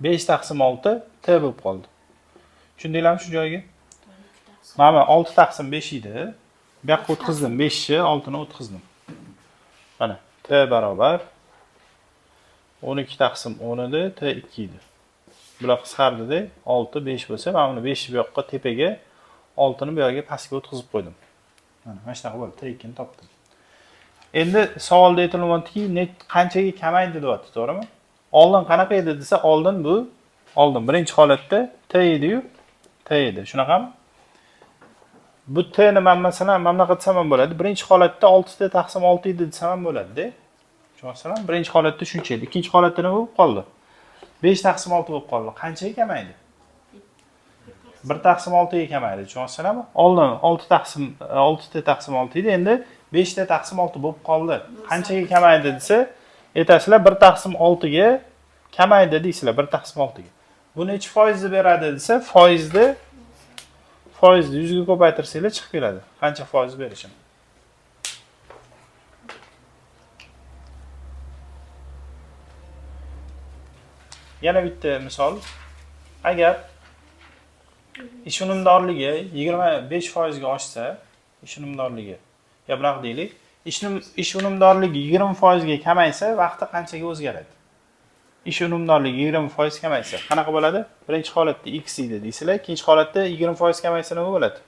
5 taqsim 6 t bo'lib qoldi. Tushundinglarmi shu joyga? Mana 6 taqsim 5 edi. Bu yoqqa o'tkazdim 5 ni 6 ni o'tkazdim. Mana t barobar 12 taqsim 10 edi, t 2 edi. Bular qisqardida 6 5 bo'lsa, men buni 5 ni bu yoqqa tepaga, 6 ni bu yoqqa pastga o'tkazib qo'ydim. Mana shunaqa bo'ldi, t 2 ni topdim. Endi savolda aytilyaptiki, qanchaga kamaydi deyapti, to'g'rimi? Oldin qanaqa edi desa, oldin birinchi holatda t edi-yu, t edi. Shunaqami? Bu t ni men masalan mana bunaqa desam ham bo'ladi. Birinchi holatda 6 t taqsim 6 edi desam ham bo'ladi-da. Masalan, birinchi holatda shuncha edi. Ikkinchi holatda nima bo'lib qoldi? 5 taqsim 6 bo'lib qoldi. Qanchaga kamaydi? 1 taqsim 6 ga kamaydi. Tushunasizlarmi? Oldin 6 taqsim 6 t taqsim 6 edi, endi 5 t taqsim 6 bo'lib qoldi. Qanchaga kamaydi desa, aytasizlar 1 taqsim 6 ga kamaydi deysizlar, 1 taqsim 6 ga. Bu necha foizni beradi desa, foizni 100 ga ko'paytirsanglar chiqib keladi. Qancha foiz berishim? Yana bitta misol. Agar ish unumdorligi 25% ga oshsa, ish unumdorligi ya bunaqa deylik, ish unumdorligi 20% ga kamaysa, vaqti qanchaga o'zgaradi? Ish unumdorligi 20% kamaysa, qanaqa bo'ladi? Birinchi holatda x edi deysizlar, ikkinchi holatda 20% kamaysa nima bo'ladi?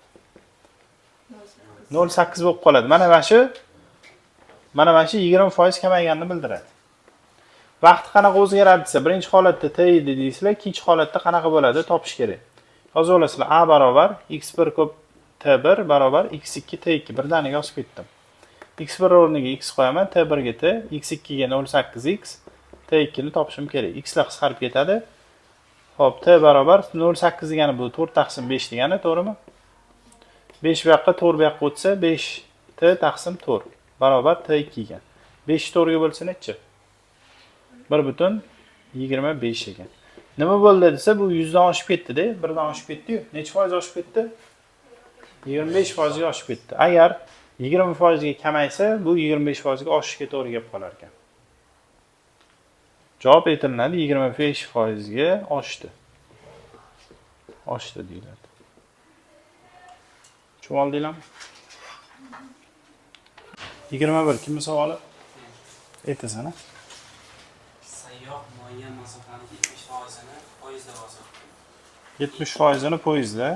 0.8 bo'lib qoladi. Mana shu 20% kamayganini bildiradi. Vaqt qanaqa o'zgaradi desa, birinchi holatda t edi deysizlar, ikkinchi holatda qanaqa bo'ladi topish kerak. Yozib olasizlar, a barobar x1 ko'p t1 barobar x2 t2 birdaniga yozib ketdim. x1 o'rniga x qo'yaman, t1 ga t, x2 ga 0.8x, t2 ni topishim kerak. x lar qisqarib ketadi. Xo'p, t barobar 0.8 degani bu 4 taqsim 5 degani, to'g'rimi? 5 bu yoqqa 4 bu yoqqa o'tsa 5 t taqsim 4 barobar t2 ekan. 5 4 ga bo'lsa necha? 1.25 ekan. Nima bo'ldi desa, bu 100 dan oshib ketdi-da, 1 dan oshib ketdi-yu. Necha foiz oshib ketdi? 25% ga oshib ketdi. Agar 20% ga kamaysa, bu 25% ga oshishga to'g'ri kelib qolar ekan. Javob aytilinadi 25% ga oshdi. Oshdi deyiladi. Tushundinglarmi? 21 kimning savoli? Aytasana. Sayyoh muayyan masofani 70%ni poyezdda bosadi. 70%ni poyezdda.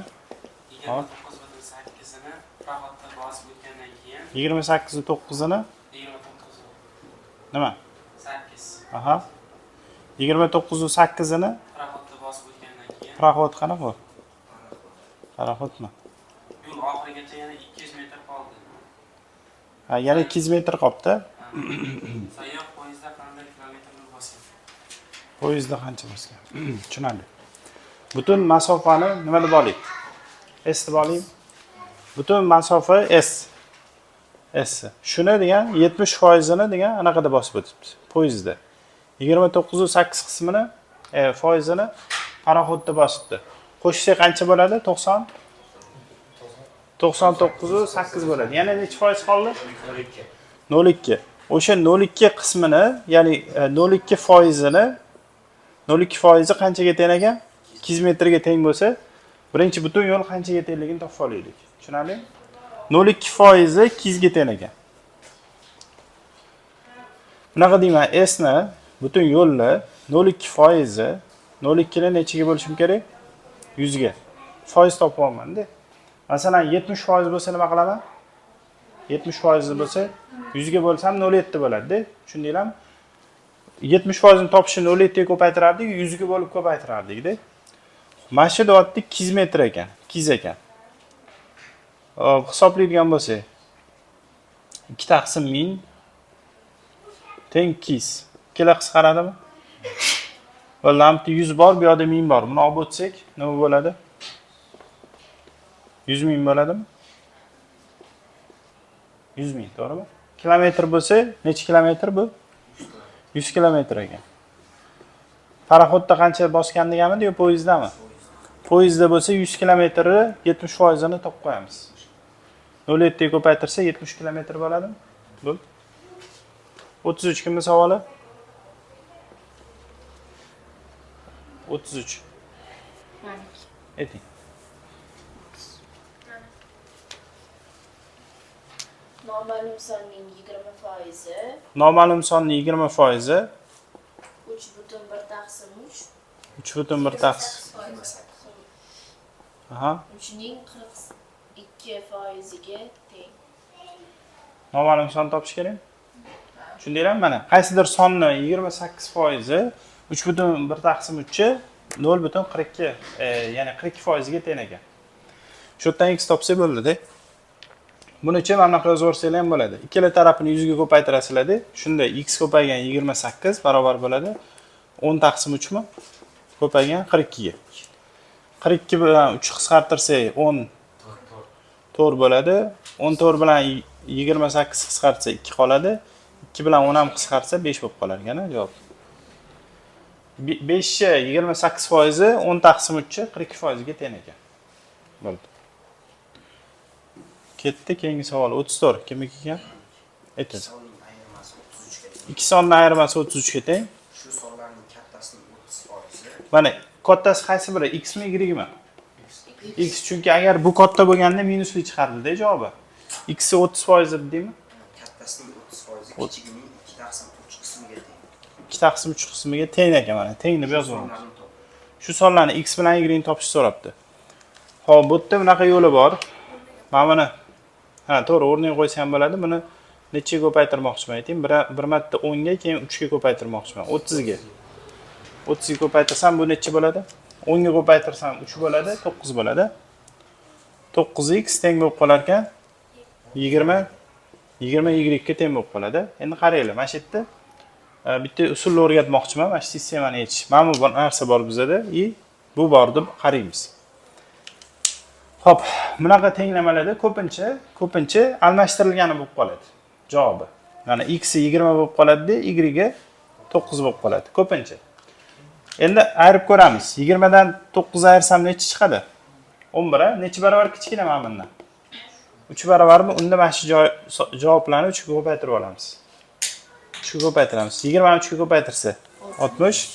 29.8'ini proxodda bosib o'tgandan keyin 28.9'ini 29. nima? 8. Aha. 29.8'ini Proxodda bosib o'tgandan keyin proxod qanaqa? Proxodmi? yo'l oxirigacha yana 200 metr qoldi. Ha, yana 200 metr qoldi. Sayyoh poyezdda qanday kilometr yo'l bosgan? Poyezdda qancha bosgan? Tushunarli. Butun masofani nima deb oling? S deb oling. Butun masofa S. S. Shuni degan 70%ni degan anaqada bosib o'tibdi. Poyezdda. 29.8 qismini, foizini paraxodda bosibdi. Qo'shsak qancha bo'ladi? 99.8 bo'ladi. Yana necha foiz qoldi? 0.2. O'sha 0.2 qismini, ya'ni 0.2 foizini 0.2 foizi qanchaga teng ekan? 200 metrga teng bo'lsa, birinchi butun yo'l qanchaga tengligini topib olaylik. Tushunarlimi? 0.2 foizi 200 ga teng ekan. Bunaqa deyman, S ni butun yo'lni 0.2 foizi 0.2 ni nechaga bo'lishim kerak? 100 ga. Foiz topib olman-da. Masalan, 70% bo'lsa nima qilaman? 70% bo'lsa 100 ga bo'lsam 0.7 bo'ladi-da. Tushundinglarmi? 70% ni topishni 0.7 ga ko'paytirardik, 100 ga bo'lib ko'paytirardik-da. Mana shu deyapti 200 metr ekan, 200 ekan. Hisoblaydigan bo'lsak, 2 taqsim 1000 teng 200. Ikkala qisqaradimi? Bo'lamti 100 bor, bu yerda 1000 bor. Buni olib o'tsak, nima bo'ladi? 100 ming bo'ladimi? 100 ming, to'g'rimi? Kilometr bo'lsa, necha kilometr bu? 100 kilometr ekan. Paraxodda qancha bosgan deganmidi yo poyezdami? Poyezdda bo'lsa 100 kilometrni 70%ni topib qo'yamiz. 0.7 ga ko'paytirsa 70 kilometr bo'ladimi? Bo'l. 33 kimning savoli? 33. Maniki. Ayting. Noma'lum sonning 20%, Noma'lum sonning 20%, 3,1 taqsim 3. 3,1 taqsim. Aha. 3ning 42%ga teng. Noma'lum son topish kerak. Tushundinglarmi? Mana qaysidir sonni 28%, 3,1 taqsim 3 0,42, ya'ni 42% ga teng ekan. Shu yerdan x topsak bo'ladi-da. Buni chi mana bunaqa yozib yuborsanglar ham bo'ladi. Ikkala tarafini 100 ga ko'paytirasizlar-da. Shunda x ko'paygan 28 barobar bo'ladi 10 taqsim 3 mi? Ko'paygan 42 ga. 42 bilan 3 qisqartirsak 10 4 bo'ladi. 14 bilan 28 qisqartsa 2 qoladi. 2 bilan 10 ham qisqartsa 5 bo'lib qolar ekan javob. 5 28%, 10 taqsim 3 42% ga teng ekan. Bo'ldi. Ketdi keyingi savol 34. Kimniki ekan? Aytadi. 2 sonning ayirmasi 33 ga teng. Shu sonlarning kattasining 30%. Mana kattasi qaysi biri? X mi Y mi? X, chunki agar bu katta bo'lganda minusli chiqardi-da javobi. X 30% dedingmi? Kattasining 30%, kichigining 2 taqsim 3 qismiga teng. 2 taqsim 3 qismiga teng ekan mana. Tengni yozib olamiz. Sonlarni top. Shu sonlarni x bilan y ni topishni so'rabdi. Xo'p, bu yerda bunaqa yo'li bor. Mana buni to'g'ri o'rniga qo'ysa ham bo'ladi. Buni nechaga ko'paytirmoqchiman ayting. Bir marta 10 ga, keyin 3 ga ko'paytirmoqchiman. 30 ga. 30 ga ko'paytirsam bu necha bo'ladi? 10 ga ko'paytirsam 3 bo'ladi, 9 bo'ladi. 9x teng bo'lib qolar ekan 20 y ga teng bo'lib qoladi. Endi qaranglar, mana shu yerda bitta usulni o'rgatmoqchiman. Mana shu sistemani yechish. Mana bu narsa bor bizda i bu bor deb qaraymiz. Xo'p, bunaqa tenglamalarda ko'pincha almashtirilgani bo'lib qoladi. Javobi. Mana x 20 bo'lib qoladi-da, y ga 9 bo'lib qoladi. Ko'pincha. Endi ayirib ko'ramiz. 20 dan 9 ayirsam necha chiqadi? 11. Necha barobar kichkina mana bundan? 3 barobarmi? Unda mana shu javoblarni 3 ga ko'paytirib olamiz. 3 ga ko'paytiramiz. 20 ni 3 ga ko'paytirsa 60,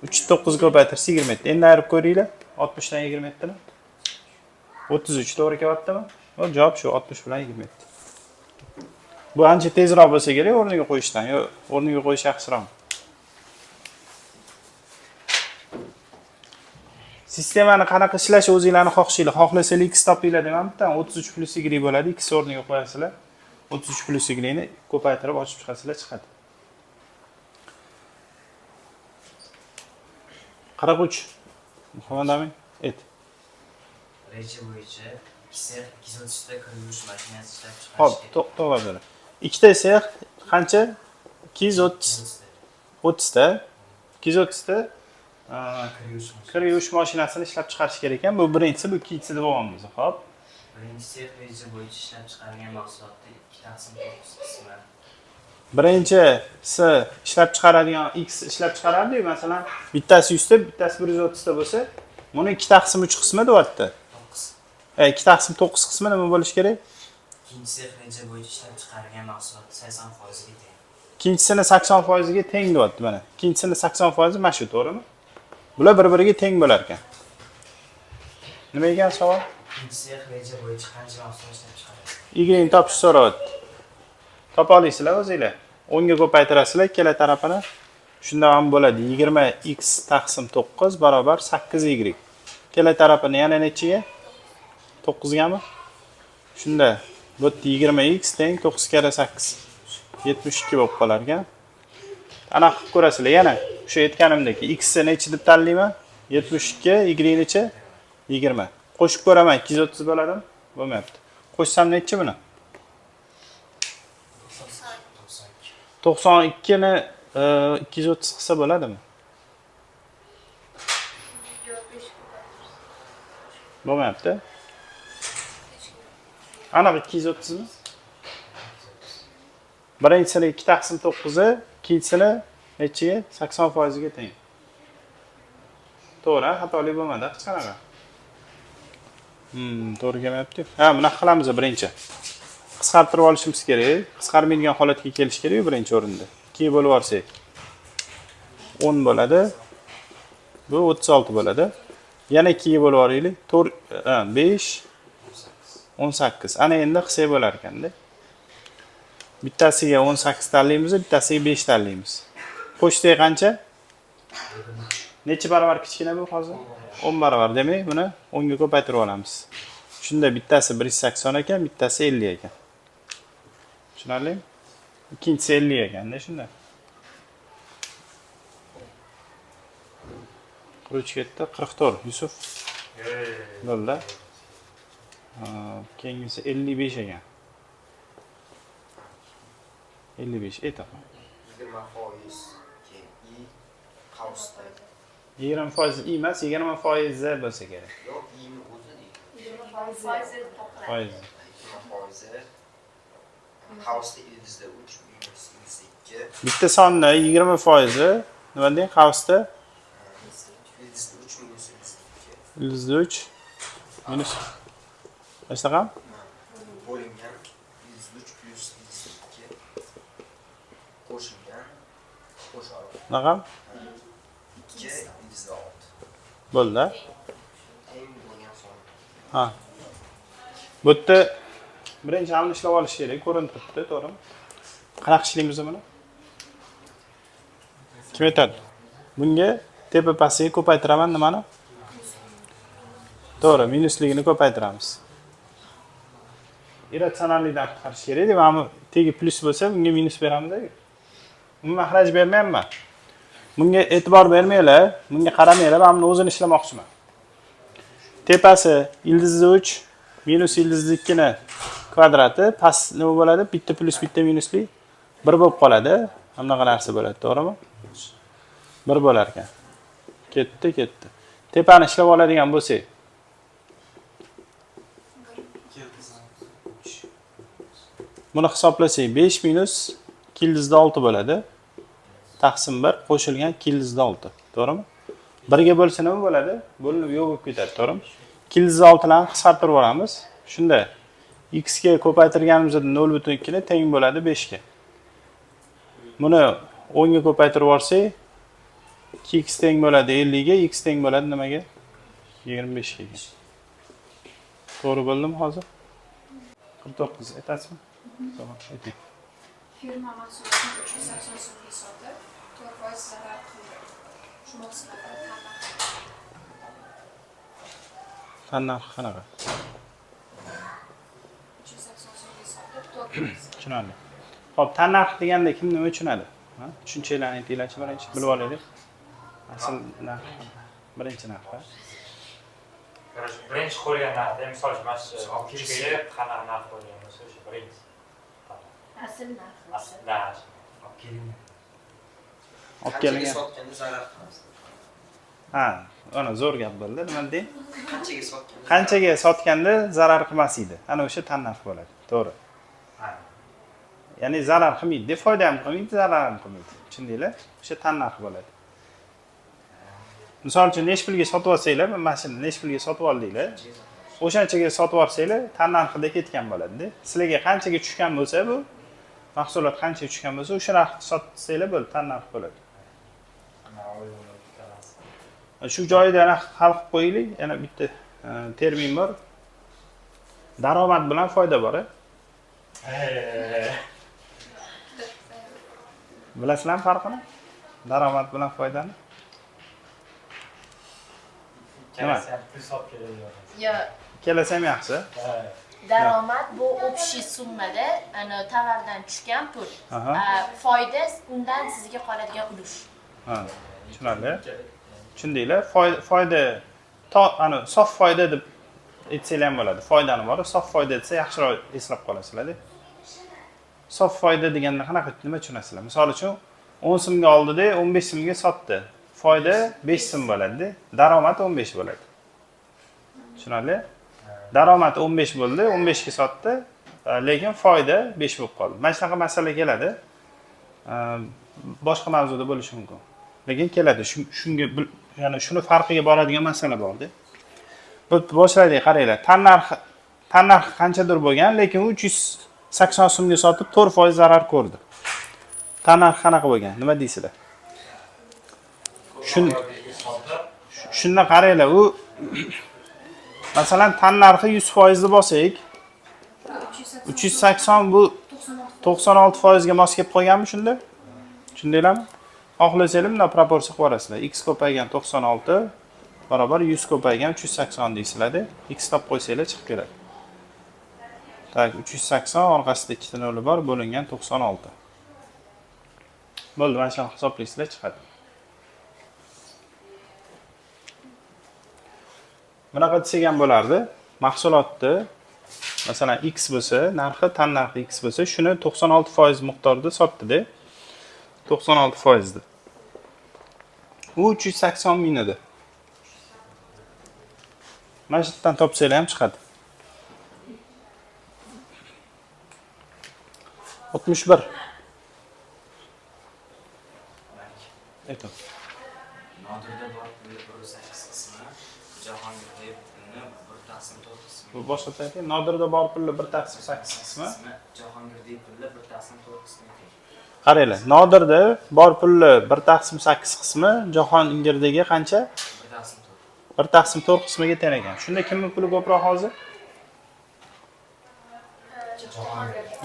3 9 ga ko'paytirsa 27. Endi ayirib ko'ringlar. 60 dan 27 ni 33 to'g'ri kelyaptimi? Bu javob shu 60 bilan 27. Bu ancha tezroq bo'lsa kerak o'rniga qo'yishdan. Yo, o'rniga qo'yish yaxshiroq. Sistemani qanaqa ishlashi o'zingizlarning xohishinglar. Xohlasanglar x topinglar deymabman. 33 plus y bo'ladi. X o'rniga qo'yasizlar. 33 plus y ni ko'paytirib ochib chiqasizlar, chiqadi. 43. Muhammad Amin, ayt. Reja bo'yicha sex 230 ta kir yuvish mashinasi ishlab chiqarish. Xo'p, to'g'ri. Ikkita sex qancha? 230 ta 230 ta kir yuvish mashinasini ishlab chiqarish kerak ekan. Bu birinchisi, bu ikkinchisi deb olamiz. Xo'p. Birinchi sex reja bo'yicha ishlab chiqarilgan mahsulotni 2 taqsim 9 qismi. Birinchisi ishlab chiqaradigan x ishlab chiqaradi-ku, masalan, bittasi 100 ta, bittasi 130 ta bo'lsa, buni 2 taqsim 3 qismi deyapti. 2 taqsim 9 qismi nima bo'lishi kerak? Ikkinchi sex reja bo'yicha ishlab chiqarilgan mahsulot 80% ga teng. Ikkinchisini 80% ga teng deyapti mana. Ikkinchisini 80% mana shu, to'g'rimi? Bular bir-biriga teng bo'lar ekan. Nima ekan savol? Ikkinchi sex reja bo'yicha qancha mahsulot ishlab chiqaradi? Y ni topishni so'rayapti. Topa olasizlar o'zingizlar. 10 ga ko'paytirasizlar ikkala tarafini. Shunda ham bo'ladi. 20x taqsim 9 barobar 8y. Ikkala tarafini yana nechaga? 9 gami? Shunda bu yerda 20x teng 9 kara 8. 72 bo'lib qolar ekan. Ana qilib ko'rasizlar. Yana o'sha aytganimdek x ni necha deb tanlayman? 72, y necha? 20. Qo'shib ko'raman, 230 bo'ladimi? Bo'lmayapti. Qo'shsam necha buni? 92 ni 230 qilsa bo'ladimi? Bo'lmayapti. Aniq 230 mi? Birinchisini 2 taqsim 9'i, ikkinchisini nechiga? 80% ga teng. To'g'ri, xatolik bo'lmadi, hech qanaqa. To'g'ri kelmayapti. Ha, buni qilamiz birinchi. Qisqartirib olishimiz kerak. Qisqarmaydigan holatga kelish kerak birinchi o'rinda. 2 bo'lib olsak 10 bo'ladi. Bu 36 bo'ladi. Yana 2 ga bo'lib yuboraylik. 4 5 18. Ana endi qilsak bo'lar ekanda. Bittasiga 18 tanlaymiz, bittasiga 5 tanlaymiz. Qo'shsak qancha? Necha barobar kichkina bu hozir? 10 barobar. Demak, buni 10 ga ko'paytirib olamiz. Shunda bittasi 180 ekan, bittasi 50 ekan. Tushunarlimi? Ikkinchisi 50 ekanda shunda. Quruvchi ketdi 44 Yusuf. Bo'ldi. Keyingisi 55 ekan. 55 etaqa. 20% keyin i qavsda. 20% i emas, 20% z bo'lsa kerak. Yo'q, i'ni o'zi deydi. 20% topiladi. Foiz. 20% qavsda ildizda 3 minus 2. Bitta sonni 20% nima deydi? Qavsda Ildizda 3 minus 2. ildizda 3 minus qancha? Bo'lingan ildizda 3 plus ildizda 2. Qo'shilgan qo'shaloq. Naqam? 2 ildizda 6. Bo'ldi. Teng bo'lgan son. Ha. Bu yerda birinchi hamni ishlab olish kerak, ko'rinib turibdi, to'g'rimi? Qanaqa ishlaymiz buni? Kim aytadi? Bunga tepa pastiga ko'paytiraman nimani? To'g'ri, minusligini ko'paytiramiz. Irratsionallikdan qutqarish kerak deb, mana tegi plus bo'lsa, bunga minus beramiz-ku. Buni mahraj bermayapman. Bunga e'tibor bermanglar, bunga qaramanglar, men buni o'zini ishlamoqchiman. Tepasi ildizda 3 minus ildizda 2 ni kvadrati past nima bo'ladi? Bitta plus bitta minusli 1 bo'lib qoladi. Hamma narsa bo'ladi, to'g'rimi? 1 bo'lar ekan. Ketdi. Tepani ishlab oladigan bo'lsak, buni hisoblasak 5 minus 2 ildizda 6 bo'ladi. Taqsim 1 qo'shilgan 2 ildizda 6, to'g'rimi? 1 ga bo'lsa nima bo'ladi? Bo'linib yo'q bo'lib ketadi, to'g'rimi? 2 ildizda 6 larni qisqartirib olamiz. Shunda x ga ko'paytirganimizda 0.2 ni teng bo'ladi 5 ga. Buni 10 ga ko'paytirib olsak 2x teng bo'ladi 50 ga, x teng bo'ladi nimaga? 25 ga. To'g'ri bo'ldimi hozir? 49 aytasizmi? Tamam, ayting. Firma mahsulotini 380 so'mga sotib, 4% zarar qildi. Shu mahsulotlar Qanaqa qanaqa? 380 so'mga sotib, 4%. Tushunarli. Xo'p, tannarx deganda kim nima tushunadi? Ha? Tushunchalarni aytinglarchi birinchi bilib olaylik. Asl narx birinchi narx. Birinchi qo'ygan narxda, misol uchun mana shu olib kelishga qanaqa narx bo'lgan bo'lsa, o'sha birinchi. Asl narx. Asl narx. Olib keling. Olib Qanchaga kelingan. sotganda zarar qilamiz? Ha, ana zo'r gap bo'ldi. Nima deydi? Qanchaga sotganda? Qanchaga sotganda zarar qilmas edi. Ana o'sha tannarx bo'ladi. To'g'ri. Ya'ni zarar qilmaydi, foyda ham qilmaydi, zarar ham qilmaydi. Tushundinglar? O'sha tannarx bo'ladi. Misol uchun nechi pulga sotib olsanglar, mashina nechi pulga sotib oldinglar? O'shanchaga sotib olsanglar, tannarxida ketgan bo'ladi-da. Sizlarga qanchaga tushgan bo'lsa bu, mahsulot qanchaga tushgan bo'lsa, o'sha narxda sotsanglar bo'ladi, tannarx bo'ladi. Shu joyida hal qilib qo'yaylik, yana bitta termin bor. Daromad bilan foyda bor. Bilasizlarmi farqini? Daromad bilan foydani? Nima? Pul olib keladi. Yo, Kelasam yaxshi. daromad bu общий summada, ana tovardan tushgan pul. Aha. Foyda undan sizga qoladigan ulush. Ha, tushunarli. Tushundinglar? Foyda ana sof foyda deb aytsanglar ham bo'ladi. Foydani bor, sof foyda desa yaxshiroq eslab qolasizlar-da. Sof foyda deganda qanaqa nima tushunasizlar? Misol uchun 10 so'mga oldi-da, 15 so'mga sotdi. Foyda 5 so'm bo'ladi, daromad 15 bo'ladi. Tushunarli? Daromad 15 bo'ldi, 15 ga sotdi, lekin foyda 5 bo'lib qoldi. Mana shunaqa masala keladi. Boshqa mavzuda bo'lishi mumkin. Lekin keladi. Shunga ya'ni shuni farqiga boradigan masala bor-da. Boshlaylik, qaranglar. Tannarx qanchadir bo'lgan, lekin 380 so'mga sotib 4% zarar ko'rdi. Tannarx qanaqa bo'lgan? Nima deysizlar? Shun Shunda qaranglar, u masalan tan narxi 100% ni bo'lsak, 380 bu 96% ga mos kelib qolganmi shunda? Tushundinglarmi? Xohlasanglar bunda proporsiya qilib olasizlar. X ko'paygan 96 barobar 100 ko'paygan 380 deysizlar-da. X topib qo'ysanglar chiqib keladi. Tak, 380 orqasida ikkita nol bor, bo'lingan 96. Bo'ldi, mana shuni hisoblaysizlar chiqadi. Bunaqa desak ham bo'lardi. Mahsulotni masalan X bo'lsa, narxi tan narxi X bo'lsa, shuni 96% miqdorida sotdi-da. 96% da. U 380 ming edi. Mana shu yerdan topsanglar ham chiqadi. 61. Ayting. Nodirda bor pulli 1.8 qismi, Jahongirda pulni 1/4 qismi. Bu boshqa ayting. Nodirda bor pulli 1/8 qismi. Jahongirda pulli 1/4 qismi. Qaranglar, Nodirda bor pulli 1/8 qismi, Jahongirdagi qancha? 1/4 qismiga teng ekan. Shunda kimning puli ko'proq hozir?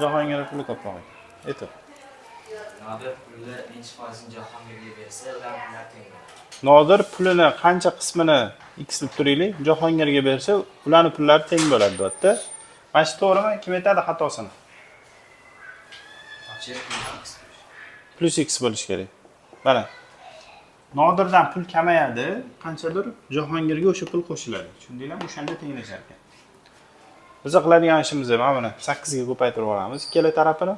Jahongir puli ko'proq ekan. Ayting. Nodir pulli necha foizini Jahongirga bersa, ular pullar teng bo'ladi. Nodir pulini qancha qismini X deb turaylik, Jahongirga bersa, ularning pullari teng bo'ladi, deyapti. Mana shu to'g'rimi? Kim aytadi xatosini? Plus X bo'lish kerak. Mana. Nodirdan pul kamayadi, qanchadir Jahongirga o'sha pul qo'shiladi. Tushundinglarmi? O'shanda tenglashar ekan. Biz qiladigan ishimiz ham mana 8 ga ko'paytirib olamiz. Ikkala tarafini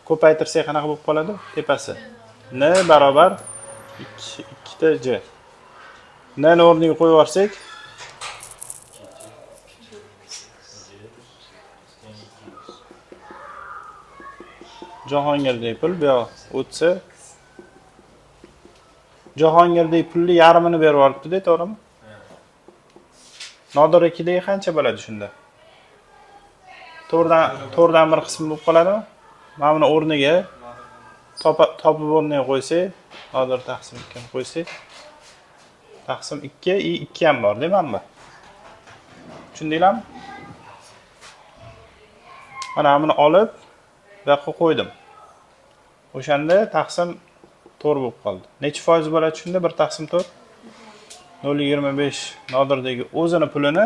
ko'paytirsak qanaqa bo'lib qoladi? Tepasi n barobar 2 ta j. N ni o'rniga qo'yib yorsak, Jahongirning pul bu yoq o'tsa, Jahongirning pulni yarmini berib yuboribdi-da, to'g'rimi? Nodir 2 dagi qancha bo'ladi shunda? To'rtdan bir qismi bo'lib qoladimi? Mana buni o'rniga topib o'rniga qo'ysak, Nodir taqsim 2 ni qo'ysak, taqsim 2 i 2 ham bor, deymanmi? Tushundinglarmi? Mana buni olib bu yoqqa qo'ydim. O'shanda taqsim 4 bo'lib qoldi. Necha foiz bo'ladi shunda 1 taqsim 4? 0.25 Nodirdagi o'zini pulini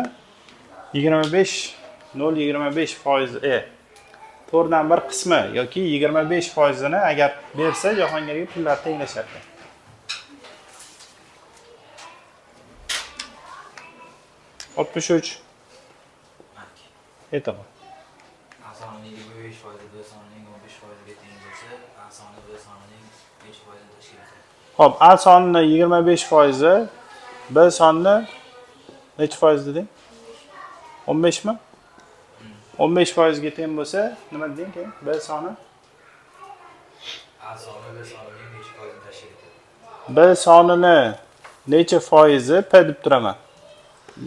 0.25% 4dan bir qismi yoki 25%ni agar bersa, Jahongirga pullar tenglashar ekan. Oltmish uch. Aytaman. Asonining 5% B sonining 15% ga teng bo'lsa, A soni B sonining 5% tashkil etadi. Xo'p, A sonining 25%, B sonining necha foiz deding? 15 mi? 15% ga teng bo'lsa, nima deding keyin? B soni? A soni B sonining necha foizini tashkil etadi? B sonini necha foizi P deb turaman.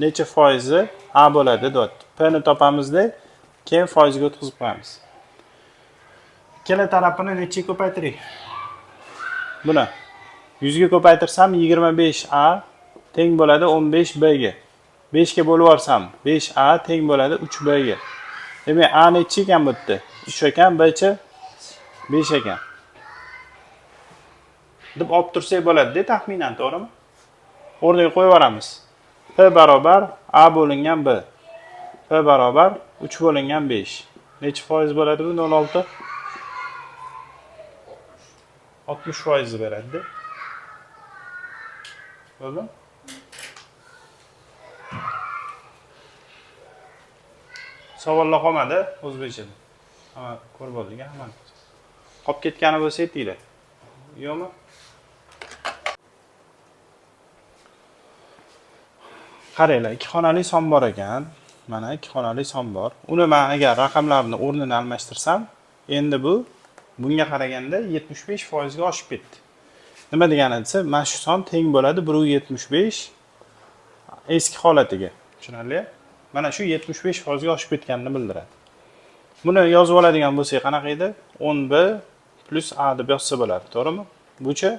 Necha foizi A bo'ladi, deyapti. P ni topamizda, keyin foizga o'tkazib qo'yamiz. Ikkala tarafini nechaga ko'paytiring? Buni 100 ga ko'paytirsam 25A teng bo'ladi 15B ga. 5 ga bo'lib yuborsam 5A teng bo'ladi 3B ga. Demak, A necha ekan bu yerda? 3 ekan, B-chi 5 ekan. deb olib tursak bo'ladi-da, taxminan, to'g'rimi? O'rniga qo'yib yuboramiz. P barobar A bo'lingan B. P barobar 3 bo'lingan 5. Necha foiz bo'ladi bu 0.6? 60% beradi-da. Bo'ldi? Savollar qolmadi o'zbekchada. Hamma ko'rib oldik, hamma. Qolib ketgani bo'lsa aytinglar. Yo'qmi? Qaranglar, 2 xonali son bor ekan. Mana 2 xonali son bor. Uni men agar raqamlarni o'rnini almashtirsam, endi bu bunga qaraganda 75% ga oshib ketdi. Nima degani desa, mana shu son teng bo'ladi 1.75 eski holatiga. Tushunarli? Mana shu 75% ga oshib ketganini bildiradi. Buni yozib oladigan bo'lsak, qanaqa edi? 10b plus a deb yozsa bo'ladi, to'g'rimi? Bucha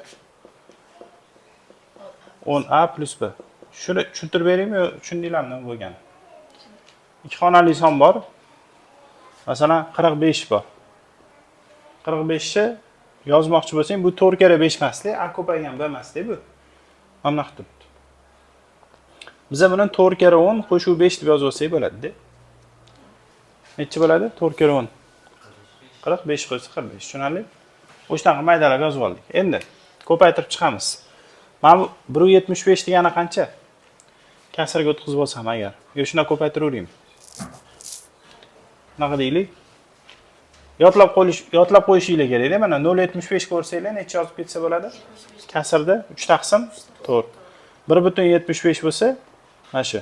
10a plus b. Shuni tushuntirib beraymi yo tushundinglarmi bo'lgani? Ikki xonali son bor. Masalan, 45 bor. 45 ni yozmoqchi bo'lsang, bu 4 kere 5 emasdi, a ko'paygan b emasdi bu. Mana bunaqa turibdi. Biza buni 4 kere 10 qo'shuv 5 deb yozib olsak bo'ladi-da. Necha bo'ladi? 4 kere 10. 45 qo'ysa 45. Tushunarli? O'shanaqa maydalab yozib oldik. Endi ko'paytirib chiqamiz. Mana bu 1.75 degani qancha? Kasrga o'tkazib olsam agar. Yo shuna ko'paytiraveraymi? Bunaqa deylik. Yodlab qo'yishinglar kerak-da. Mana 0.75 ko'rsanglar necha yozib ketsa bo'ladi? Kasrda 3 taqsim 4. 1.75 bo'lsa, mana shu.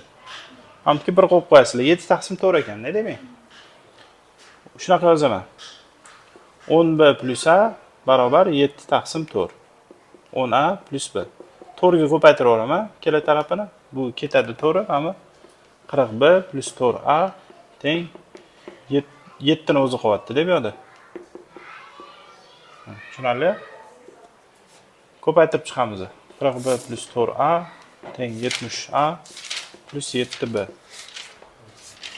Hamki bir qo'yib qo'yasizlar. 7 taqsim 4 ekan, ne demak? Shunaqa yozaman. 10b plus a barobar 7 taqsim 4. 10a plus b. 4 ga ko'paytiraveraman. Ikkala tarafini. Bu ketadi 4, ammo 40b plus 4a teng 7 ni o'zi qo'yapti deb yo'qda. Tushunarli? Ko'paytirib chiqamiz. 40b plus 4a teng 70a plus 7b.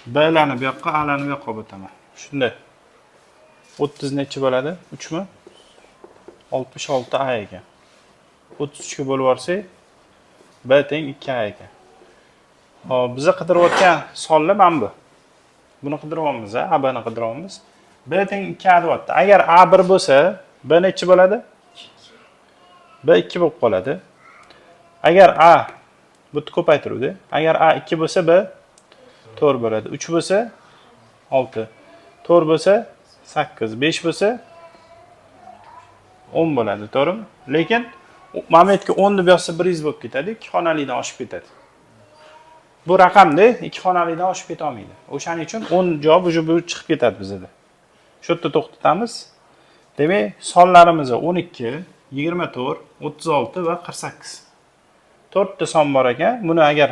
B'larni bu yoqqa, a'larni bu yoqqa olib o'taman. Shunday. 30 necha bo'ladi? 3 mi? 66a ekan. 33 ga bo'lib yorsak, b teng 2a ekan. Hop, biz qidirayotgan sonlar mana bu. Buni qidiryapmiz, a bni qidiryapmiz. B teng 2a deyapti. Agar a 1 bo'lsa, b necha bo'ladi? B 2 bo'lib qoladi. Agar a bu ko'paytiruvdi. Agar a 2 bo'lsa, b 4 bo'ladi. 3 bo'lsa 6. 4 bo'lsa 8, 5 bo'lsa 10 bo'ladi, to'g'rimi? Lekin mana bu yerga 10 deb yozsa 100 bo'lib ketadi, 2 xonalidan oshib ketadi. Bu raqamda 2 xonalidan oshib keta olmaydi. O'shaning uchun 10 javob bu chiqib ketadi bizda. Shu yerda to'xtatamiz. Demak, sonlarimiz 12, 24, 36 va 48. 4 ta son bor ekan. Buni agar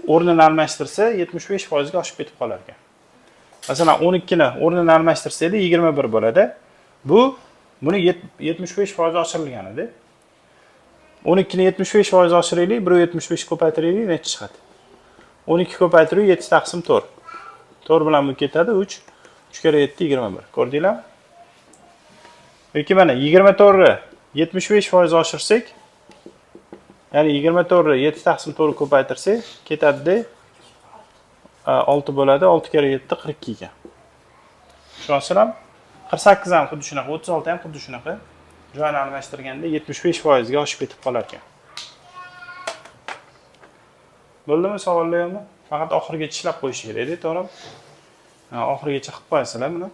o'rnini almashtirsa 75% ga oshib ketib qolar ekan. Masalan, 12 ni o'rnini almashtirsa 21 bo'ladi. Buni 75% oshirilgan edi. 12 ni 75% oshiraylik, 1.75 ko'paytiraylik, necha chiqadi? 12 ko'paytirib 7 taqsim 4. 4 bilan bu ketadi 3. 3 kere 7 21. Ko'rdinglarmi? Yoki mana 24 ni 75% oshirsak, ya'ni 24 ni 7 taqsim 4 ko'paytirsak, ketadi 6 bo'ladi. 6 kere 7 42 ekan. Tushunasizlarmi? 48 ham xuddi shunaqa, 36 ham xuddi shunaqa. Joyini almashtirganda 75% ga oshib ketib qolar ekan. Bo'ldimi savollarmi? Faqat oxirigacha ishlab qo'yish kerak edi, to'g'rimi? Oxirigacha qilib qo'yasizlar buni.